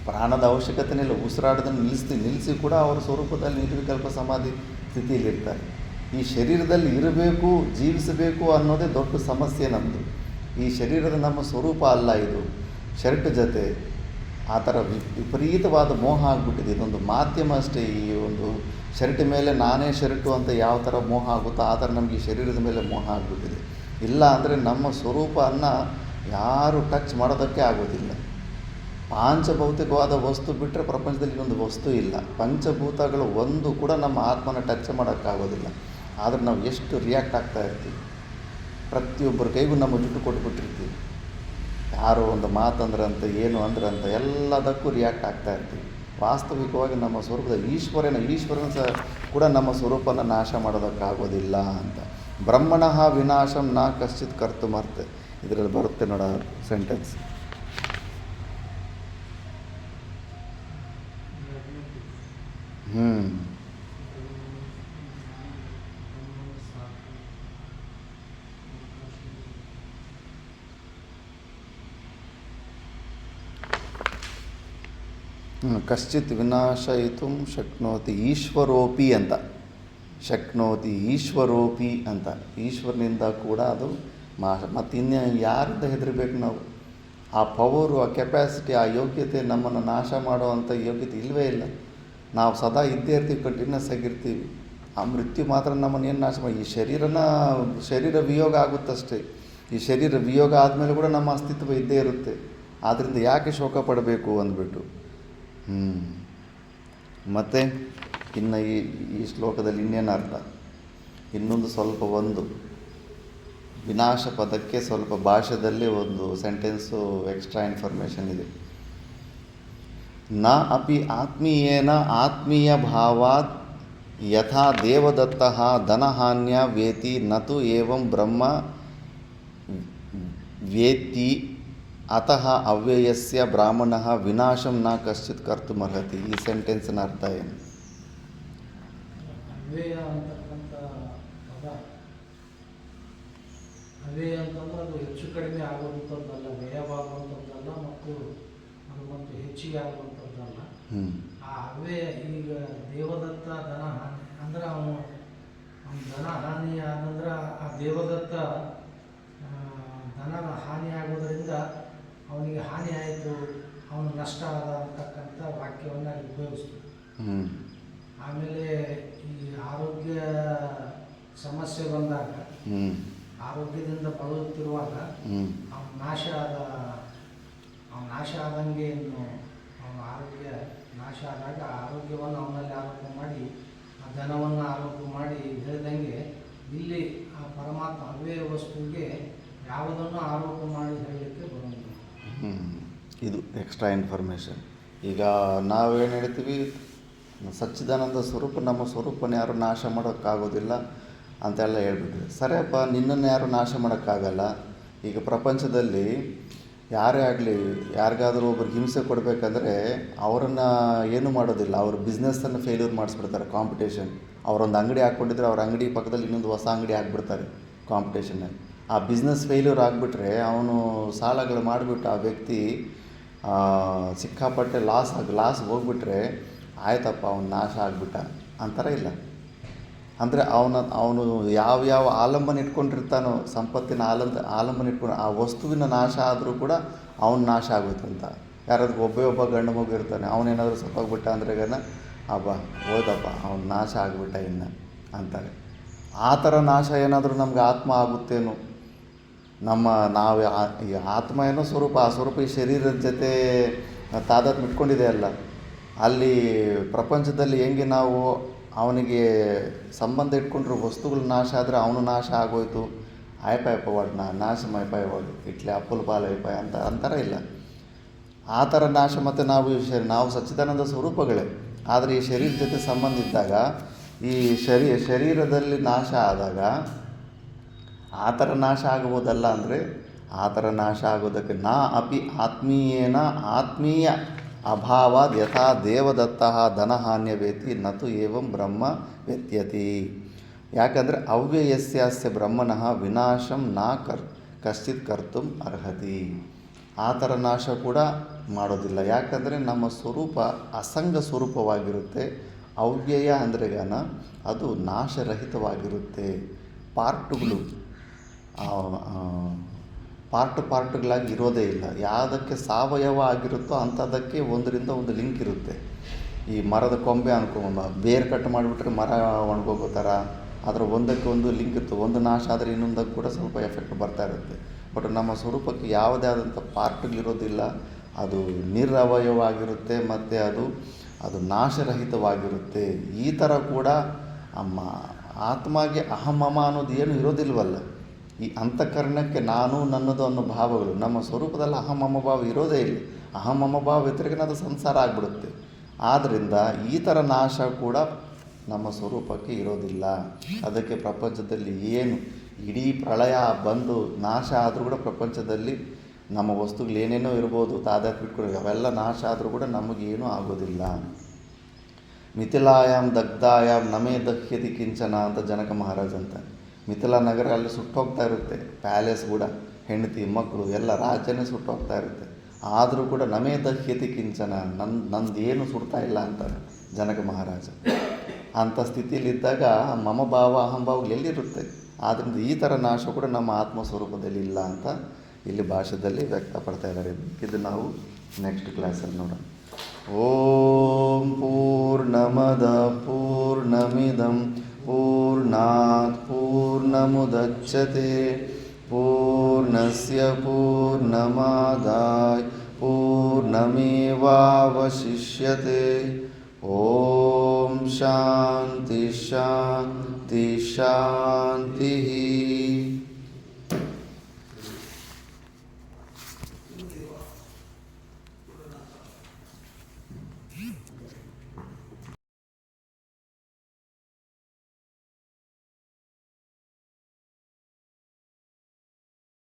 ಪ್ರಾಣದ ಅವಶ್ಯಕತೆನೇ ಇಲ್ಲ. ಉಸಿರಾಡೋದನ್ನು ನಿಲ್ಲಿಸಿ ಕೂಡ ಅವರ ಸ್ವರೂಪದಲ್ಲಿ ನಿರ್ವಿಕಲ್ಪ ಸಮಾಧಿ ಸ್ಥಿತಿಯಲ್ಲಿರ್ತಾರೆ. ಈ ಶರೀರದಲ್ಲಿ ಇರಬೇಕು, ಜೀವಿಸಬೇಕು ಅನ್ನೋದೇ ದೊಡ್ಡ ಸಮಸ್ಯೆ ನಮ್ಮದು. ಈ ಶರೀರದ ನಮ್ಮ ಸ್ವರೂಪ ಅಲ್ಲ ಇದು, ಶರ್ಟ್ ಜೊತೆ ಆ ಥರ ವಿಪರೀತವಾದ ಮೋಹ ಆಗಿಬಿಟ್ಟಿದೆ. ಇದೊಂದು ಮಾಧ್ಯಮ ಅಷ್ಟೇ. ಈ ಒಂದು ಶರ್ಟ್ ಮೇಲೆ ನಾನೇ ಶರ್ಟು ಅಂತ ಯಾವ ಥರ ಮೋಹ ಆಗುತ್ತೋ ಆ ಥರ ನಮಗೆ ಈ ಶರೀರದ ಮೇಲೆ ಮೋಹ ಆಗಿಬಿಟ್ಟಿದೆ. ಇಲ್ಲ ಅಂದರೆ ನಮ್ಮ ಸ್ವರೂಪವನ್ನು ಯಾರು ಟಚ್ ಮಾಡೋದಕ್ಕೆ ಆಗೋದಿಲ್ಲ. ಪಾಂಚಭೌತಿಕವಾದ ವಸ್ತು ಬಿಟ್ಟರೆ ಪ್ರಪಂಚದಲ್ಲಿ ಇನ್ನೊಂದು ವಸ್ತು ಇಲ್ಲ. ಪಂಚಭೂತಗಳು ಒಂದು ಕೂಡ ನಮ್ಮ ಆತ್ಮನ ಟಚ್ ಮಾಡೋಕ್ಕಾಗೋದಿಲ್ಲ. ಆದರೆ ನಾವು ಎಷ್ಟು ರಿಯಾಕ್ಟ್ ಆಗ್ತಾ ಇರ್ತೀವಿ. ಪ್ರತಿಯೊಬ್ಬರ ಕೈಗೂ ನಮ್ಮ ಜುಟ್ಟು ಕೊಟ್ಬಿಟ್ಟಿರ್ತೀವಿ. ಯಾರೋ ಒಂದು ಮಾತಂದ್ರಂತ, ಏನು ಅಂದ್ರಂತ ಎಲ್ಲದಕ್ಕೂ ರಿಯಾಕ್ಟ್ ಆಗ್ತಾ ಇರ್ತೀವಿ. ವಾಸ್ತವಿಕವಾಗಿ ನಮ್ಮ ಸ್ವರೂಪದ ಈಶ್ವರನ ಸಹ ಕೂಡ ನಮ್ಮ ಸ್ವರೂಪನ ನಾಶ ಮಾಡೋದಕ್ಕಾಗೋದಿಲ್ಲ ಅಂತ. ಬ್ರಹ್ಮಣಃ ವಿನಾಶಂ ನ ಕಶ್ಚಿತ್ ಕರ್ತುಮರ್ಹತಿ. ಇದರಲ್ಲಿ ಬರುತ್ತೆ ನೋಡ ಸೆಂಟೆನ್ಸ್. ಕಶ್ಚಿತ್ ವಿನಾಶಯಿತು ಶಕ್ನೋತಿ ಈಶ್ವರೋಪಿ ಅಂತ. ಶಕ್ನೋತಿ ಈಶ್ವರೋಪಿ ಅಂತ. ಈಶ್ವರನಿಂದ ಕೂಡ ಅದು ಮತ್ತು ಇನ್ನು ಯಾರಿಂದ ಹೆದರಬೇಕು ನಾವು? ಆ ಪವರು, ಆ ಕೆಪ್ಯಾಸಿಟಿ, ಆ ಯೋಗ್ಯತೆ, ನಮ್ಮನ್ನು ನಾಶ ಮಾಡುವಂಥ ಯೋಗ್ಯತೆ ಇಲ್ಲವೇ ಇಲ್ಲ. ನಾವು ಸದಾ ಇದ್ದೇ ಇರ್ತೀವಿ, ಕಂಟಿನ್ಯೂಸ್ ಆಗಿರ್ತೀವಿ. ಆ ಮೃತ್ಯು ಮಾತ್ರ ನಮ್ಮನ್ನು ಏನು ನಾಶ ಮಾಡಿ, ಈ ಶರೀರ ವಿಯೋಗ ಆಗುತ್ತಷ್ಟೇ. ಈ ಶರೀರ ವಿಯೋಗ ಆದಮೇಲೆ ಕೂಡ ನಮ್ಮ ಅಸ್ತಿತ್ವ ಇದ್ದೇ ಇರುತ್ತೆ. ಆದ್ದರಿಂದ ಯಾಕೆ ಶೋಕ ಪಡಬೇಕು ಅಂದ್ಬಿಟ್ಟು. ಮತ್ತು ಇನ್ನು ಈ ಶ್ಲೋಕದಲ್ಲಿ ಇನ್ನೇನು ಅರ್ಥ, ಇನ್ನೊಂದು ಸ್ವಲ್ಪ ಒಂದು ವಿನಾಶ ಪದಕ್ಕೆ ಸ್ವಲ್ಪ ಭಾಷೆಯಲ್ಲಿ ಒಂದು ಸೆಂಟೆನ್ಸು ಎಕ್ಸ್ಟ್ರಾ ಇನ್ಫಾರ್ಮೇಷನ್ ಇದೆ. ನ ಅಪಿ ಆತ್ಮೀಯೇನ ಆತ್ಮೀಯ ಭಾವಾತ್ ಯಥಾ ದೇವದತ್ತಃ ಧನಹಾನ್ಯ ವೇತಿ ನತು ಏವಂ ಬ್ರಹ್ಮ ವೇತ್ತಿ ಅತಃ ಅವ್ಯಯಸ್ಯ ಬ್ರಾಹ್ಮಣಃ ವಿನಾಶಂ ನ ಕಶ್ಚಿತ್ ಕರ್ತುಮರ್ಹತಿ. ಈ ಸೆಂಟೆನ್ಸಿನ ಅರ್ಥ ಏನು? ಅವ್ಯಯ ಅಂತಕ್ಕಂಥ ಪದ, ಅವ್ಯಯ ಅಂತಂದ್ರೆ ಅದು ಹೆಚ್ಚು ಕಡಿಮೆ ಆಗುವಂಥದ್ದಲ್ಲ, ವ್ಯಯವಾಗುವಂಥದ್ದಲ್ಲ, ಮತ್ತು ಅದು ಮತ್ತು ಹೆಚ್ಚಿಗೆ ಆಗುವಂಥದ್ದಲ್ಲ. ಆ ಅವ್ಯಯ, ಈಗ ದೇವದತ್ತ ಧನ ಹಾನಿ ಅಂದ್ರೆ ಅವನು ಧನ ಹಾನಿ ಆದಂದ್ರೆ ಆ ದೇವದತ್ತ ಧನದ ಹಾನಿ ಆಗೋದ್ರಿಂದ ಅವನಿಗೆ ಹಾನಿ ಆಯಿತು, ಅವನು ನಷ್ಟ ಆದ ಅಂತಕ್ಕಂಥ ವಾಕ್ಯವನ್ನು ಅಲ್ಲಿ ಉಪಯೋಗಿಸ್ತು. ಆಮೇಲೆ ಈ ಆರೋಗ್ಯ ಸಮಸ್ಯೆ ಬಂದಾಗ ಆರೋಗ್ಯದಿಂದ ಬಳಲುತ್ತಿರುವಾಗ ಹ್ಞೂ ಅವನ ನಾಶ ಆದಂಗೆ ಇನ್ನು ಅವನ ಆರೋಗ್ಯ ನಾಶ ಆದಾಗ ಆ ಆರೋಗ್ಯವನ್ನು ಅವನಲ್ಲಿ ಆರೋಪ ಮಾಡಿ ಆ ಧನವನ್ನು ಆರೋಪ ಮಾಡಿ ಹೇಳಿದಂಗೆ ಇಲ್ಲಿ ಆ ಪರಮಾತ್ಮ ಅವ್ಯಯ ವಸ್ತುವಿಗೆ ಯಾವುದನ್ನು ಆರೋಪ ಮಾಡಿ ಹೇಳಲಿಕ್ಕೆ ಬರೋದಿಲ್ಲ. ಇದು ಎಕ್ಸ್ಟ್ರಾ ಇನ್ಫಾರ್ಮೇಷನ್. ಈಗ ನಾವೇನು ಹೇಳ್ತೀವಿ, ಸಚ್ಚಿದಾನಂದ ಸ್ವರೂಪ, ನಮ್ಮ ಸ್ವರೂಪನ ಯಾರು ನಾಶ ಮಾಡೋಕ್ಕಾಗೋದಿಲ್ಲ ಅಂತೆಲ್ಲ ಹೇಳ್ಬಿಟ್ವಿ. ಸರಿಯಪ್ಪ, ನಿನ್ನನ್ನು ಯಾರು ನಾಶ ಮಾಡೋಕ್ಕಾಗಲ್ಲ. ಈಗ ಪ್ರಪಂಚದಲ್ಲಿ ಯಾರೇ ಆಗಲಿ, ಯಾರಿಗಾದರೂ ಒಬ್ರಿಗೆ ಹಿಂಸೆ ಕೊಡಬೇಕಂದ್ರೆ ಅವರನ್ನು ಏನೂ ಮಾಡೋದಿಲ್ಲ, ಅವ್ರ ಬಿಸ್ನೆಸ್ಸನ್ನು ಫೇಲ್ಯೂರ್ ಮಾಡಿಸ್ಬಿಡ್ತಾರೆ. ಕಾಂಪಿಟೇಷನ್, ಅವರೊಂದು ಅಂಗಡಿ ಹಾಕ್ಕೊಂಡಿದ್ರೆ ಅವ್ರ ಅಂಗಡಿ ಪಕ್ಕದಲ್ಲಿ ಇನ್ನೊಂದು ಹೊಸ ಅಂಗಡಿ ಹಾಕ್ಬಿಡ್ತಾರೆ ಕಾಂಪಿಟೇಷನ್ನಲ್ಲಿ. ಆ ಬಿಸ್ನೆಸ್ ಫೇಲ್ಯೂರ್ ಆಗಿಬಿಟ್ರೆ ಅವನು ಸಾಲಗಳು ಮಾಡಿಬಿಟ್ಟು ಆ ವ್ಯಕ್ತಿ ಸಿಕ್ಕಾಪಟ್ಟೆ ಲಾಸ್ ಹೋಗ್ಬಿಟ್ರೆ ಆಯ್ತಪ್ಪ ಅವನು ನಾಶ ಆಗಿಬಿಟ್ಟ ಅಂತಾರೆ. ಇಲ್ಲ ಅಂದರೆ ಅವನು ಯಾವ ಆಲಂಬನೆ ಇಟ್ಕೊಂಡಿರ್ತಾನೋ, ಸಂಪತ್ತಿನ ಆಲಂಬನೆ ಇಟ್ಕೊಂಡು ಆ ವಸ್ತುವಿನ ನಾಶ ಆದರೂ ಕೂಡ ಅವನು ನಾಶ ಆಗೋಯ್ತಂತ. ಯಾರಾದ್ರೂ ಒಬ್ಬ ಗಂಡು ಮಗು ಇರ್ತಾನೆ, ಅವನೇನಾದರೂ ಸತ್ತೋಗ್ಬಿಟ್ಟ ಅಂದ್ರೆ ಹೋದಪ್ಪ ಅವನು ನಾಶ ಆಗಿಬಿಟ್ಟ ಇನ್ನು ಅಂತಾರೆ. ಆ ಥರ ನಾಶ ಏನಾದರೂ ನಮ್ಗೆ ಆತ್ಮ ಆಗುತ್ತೇನೋ? ನಾವು ಈ ಆತ್ಮ ಏನೋ ಸ್ವರೂಪ, ಆ ಸ್ವರೂಪ ಈ ಶರೀರದ ಜೊತೆ ತಾದಾತ್ಮ್ಯ ಇಟ್ಕೊಂಡಿದೆ ಅಲ್ಲ. ಅಲ್ಲಿ ಪ್ರಪಂಚದಲ್ಲಿ ಹೆಂಗೆ ನಾವು ಅವನಿಗೆ ಸಂಬಂಧ ಇಟ್ಕೊಂಡ್ರೆ ವಸ್ತುಗಳು ನಾಶ ಆದರೆ ಅವನು ನಾಶ ಆಗೋಯ್ತು, ಆಯ್ಪಾಯಪ್ಪ ಒಡ್ನ ನಾಶ ಮೈಪಾಯ ಒಡು ಇಟ್ಲೆ ಅಪ್ಪಲು ಪಾಲೈಪಾಯ ಅಂತಾರೆ. ಇಲ್ಲ ಆ ಥರ ನಾಶ. ಮತ್ತು ನಾವು ಸಚ್ಚಿದಾನಂದ ಸ್ವರೂಪಗಳೇ, ಆದರೆ ಈ ಶರೀರದ ಜೊತೆ ಸಂಬಂಧ ಇದ್ದಾಗ, ಈ ಶರೀರದಲ್ಲಿ ನಾಶ ಆದಾಗ ಆ ಥರ ನಾಶ ಆಗ್ಬೋದಲ್ಲ. ಅಂದರೆ ಆ ಥರ ನಾಶ ಆಗೋದಕ್ಕೆ ಅಪಿ ಆತ್ಮೀಯ ಅಭಾವಾದ್ ಯಥಾ ದೇವದತ್ತಃ ಧನಹಾನ್ಯವೇತಿ ನತು ಏವಂ ಬ್ರಹ್ಮ ವ್ಯತ್ಯತಿ. ಯಾಕಂದರೆ ಅವ್ಯಯಸ್ಯಾಸ್ಯ ಬ್ರಹ್ಮಣಃ ವಿನಾಶಂ ಕಶ್ಚಿತ್ ಕರ್ತುಂ ಅರ್ಹತಿ. ಆ ಥರ ನಾಶ ಕೂಡ ಮಾಡೋದಿಲ್ಲ. ಯಾಕಂದರೆ ನಮ್ಮ ಸ್ವರೂಪ ಅಸಂಗ ಸ್ವರೂಪವಾಗಿರುತ್ತೆ. ಅವ್ಯಯ ಅಂದ್ರೆಗಾನ ಅದು ನಾಶರಹಿತವಾಗಿರುತ್ತೆ. ಪಾರ್ಟುಗಳಾಗಿ ಇರೋದೇ ಇಲ್ಲ. ಯಾವುದಕ್ಕೆ ಸಾವಯವ ಆಗಿರುತ್ತೋ ಅಂಥದ್ದಕ್ಕೆ ಒಂದರಿಂದ ಒಂದು ಲಿಂಕ್ ಇರುತ್ತೆ. ಈ ಮರದ ಕೊಂಬೆ ಬೇರೆ ಕಟ್ ಮಾಡಿಬಿಟ್ರೆ ಮರ ಒಣಗೋಗೋ ಥರ ಅದರ ಒಂದಕ್ಕೆ ಒಂದು ಲಿಂಕ್ ಇತ್ತು. ಒಂದು ನಾಶ ಆದರೆ ಇನ್ನೊಂದಕ್ಕೆ ಕೂಡ ಸ್ವಲ್ಪ ಎಫೆಕ್ಟ್ ಬರ್ತಾ ಇರುತ್ತೆ. ಬಟ್ ನಮ್ಮ ಸ್ವರೂಪಕ್ಕೆ ಯಾವುದೇ ಆದಂಥ ಪಾರ್ಟ್ಗಳಿರೋದಿಲ್ಲ. ಅದು ನಿರವಯವಾಗಿರುತ್ತೆ ಮತ್ತು ಅದು ನಾಶರಹಿತವಾಗಿರುತ್ತೆ. ಈ ಥರ ಕೂಡ ಆತ್ಮಗೆ ಅಹಮಮ ಅನ್ನೋದು ಏನು ಇರೋದಿಲ್ವಲ್ಲ. ಈ ಅಂತಃಕರಣಕ್ಕೆ ನಾನು ನನ್ನದು ಅನ್ನೋ ಭಾವಗಳು, ನಮ್ಮ ಸ್ವರೂಪದಲ್ಲಿ ಅಹಮಮ ಭಾವ ಇರೋದೇ ಇಲ್ಲ. ಅಹಮಮ ಭಾವ ವ್ಯತಿರಿಕ್ತ ಅದು ಸಂಸಾರ ಆಗಿಬಿಡುತ್ತೆ. ಆದ್ದರಿಂದ ಈ ಥರ ನಾಶ ಕೂಡ ನಮ್ಮ ಸ್ವರೂಪಕ್ಕೆ ಇರೋದಿಲ್ಲ. ಅದಕ್ಕೆ ಪ್ರಪಂಚದಲ್ಲಿ ಏನು ಇಡೀ ಪ್ರಳಯ ಬಂದು ನಾಶ ಆದರೂ ಕೂಡ ಪ್ರಪಂಚದಲ್ಲಿ ನಮ್ಮ ವಸ್ತುಗಳು ಏನೇನೋ ಇರ್ಬೋದು, ತಾದಾತ್ಮ್ಯ ಇಟ್ಕೊಂಡು ಅವೆಲ್ಲ ನಾಶ ಆದರೂ ಕೂಡ ನಮಗೇನೂ ಆಗೋದಿಲ್ಲ. ಮಿಥಿಲಾಯಾಮ್ ದಗ್ಧಾಯಾಮ್ ನಮೇ ದಹ್ಯತಿ ಕಿಂಚನ ಅಂತ ಜನಕ ಮಹಾರಾಜ್ ಅಂತ. ಮಿಥಿಲಾ ನಗರ ಅಲ್ಲಿ ಸುಟ್ಟೋಗ್ತಾ ಇರುತ್ತೆ. ಪ್ಯಾಲೇಸ್ ಕೂಡ, ಹೆಂಡತಿ ಮಕ್ಕಳು ಎಲ್ಲ ರಾಜ್ಯನೇ ಸುಟ್ಟೋಗ್ತಾ ಇರುತ್ತೆ. ಆದರೂ ಕೂಡ ನಮೇ ದಹ್ಯತಿ ಕಿಂಚನ, ನಂದೇನು ಸುಡ್ತಾ ಇಲ್ಲ ಅಂತಾರೆ ಜನಕ ಮಹಾರಾಜ. ಅಂಥ ಸ್ಥಿತಿಯಲ್ಲಿದ್ದಾಗ ಮಮ ಭಾವ ಅಹಂಭಾವಗಳು ಎಲ್ಲಿರುತ್ತೆ? ಆದ್ದರಿಂದ ಈ ಥರ ನಾಶ ಕೂಡ ನಮ್ಮ ಆತ್ಮಸ್ವರೂಪದಲ್ಲಿ ಇಲ್ಲ ಅಂತ ಇಲ್ಲಿ ಭಾಷೆಯಲ್ಲಿ ವ್ಯಕ್ತಪಡ್ತಾ ಇದ್ದಾರೆ. ಇದು ನಾವು ನೆಕ್ಸ್ಟ್ ಕ್ಲಾಸಲ್ಲಿ ನೋಡೋಣ. ಓಂ ಪೂರ್ಣಮದ ಪೂರ್ಣಮಿದಂ ಪೂರ್ಣಾತ್ ಪೂರ್ಣಮುದಚ್ಯತೆ ಪೂರ್ಣಸ್ಯ ಪೂರ್ಣಮಾದಾಯ ಪೂರ್ಣಮೇವಾವಶಿಷ್ಯತೆ. ಓಂ ಶಾಂತಿ ಶಾಂತಿ ಶಾಂತಿ.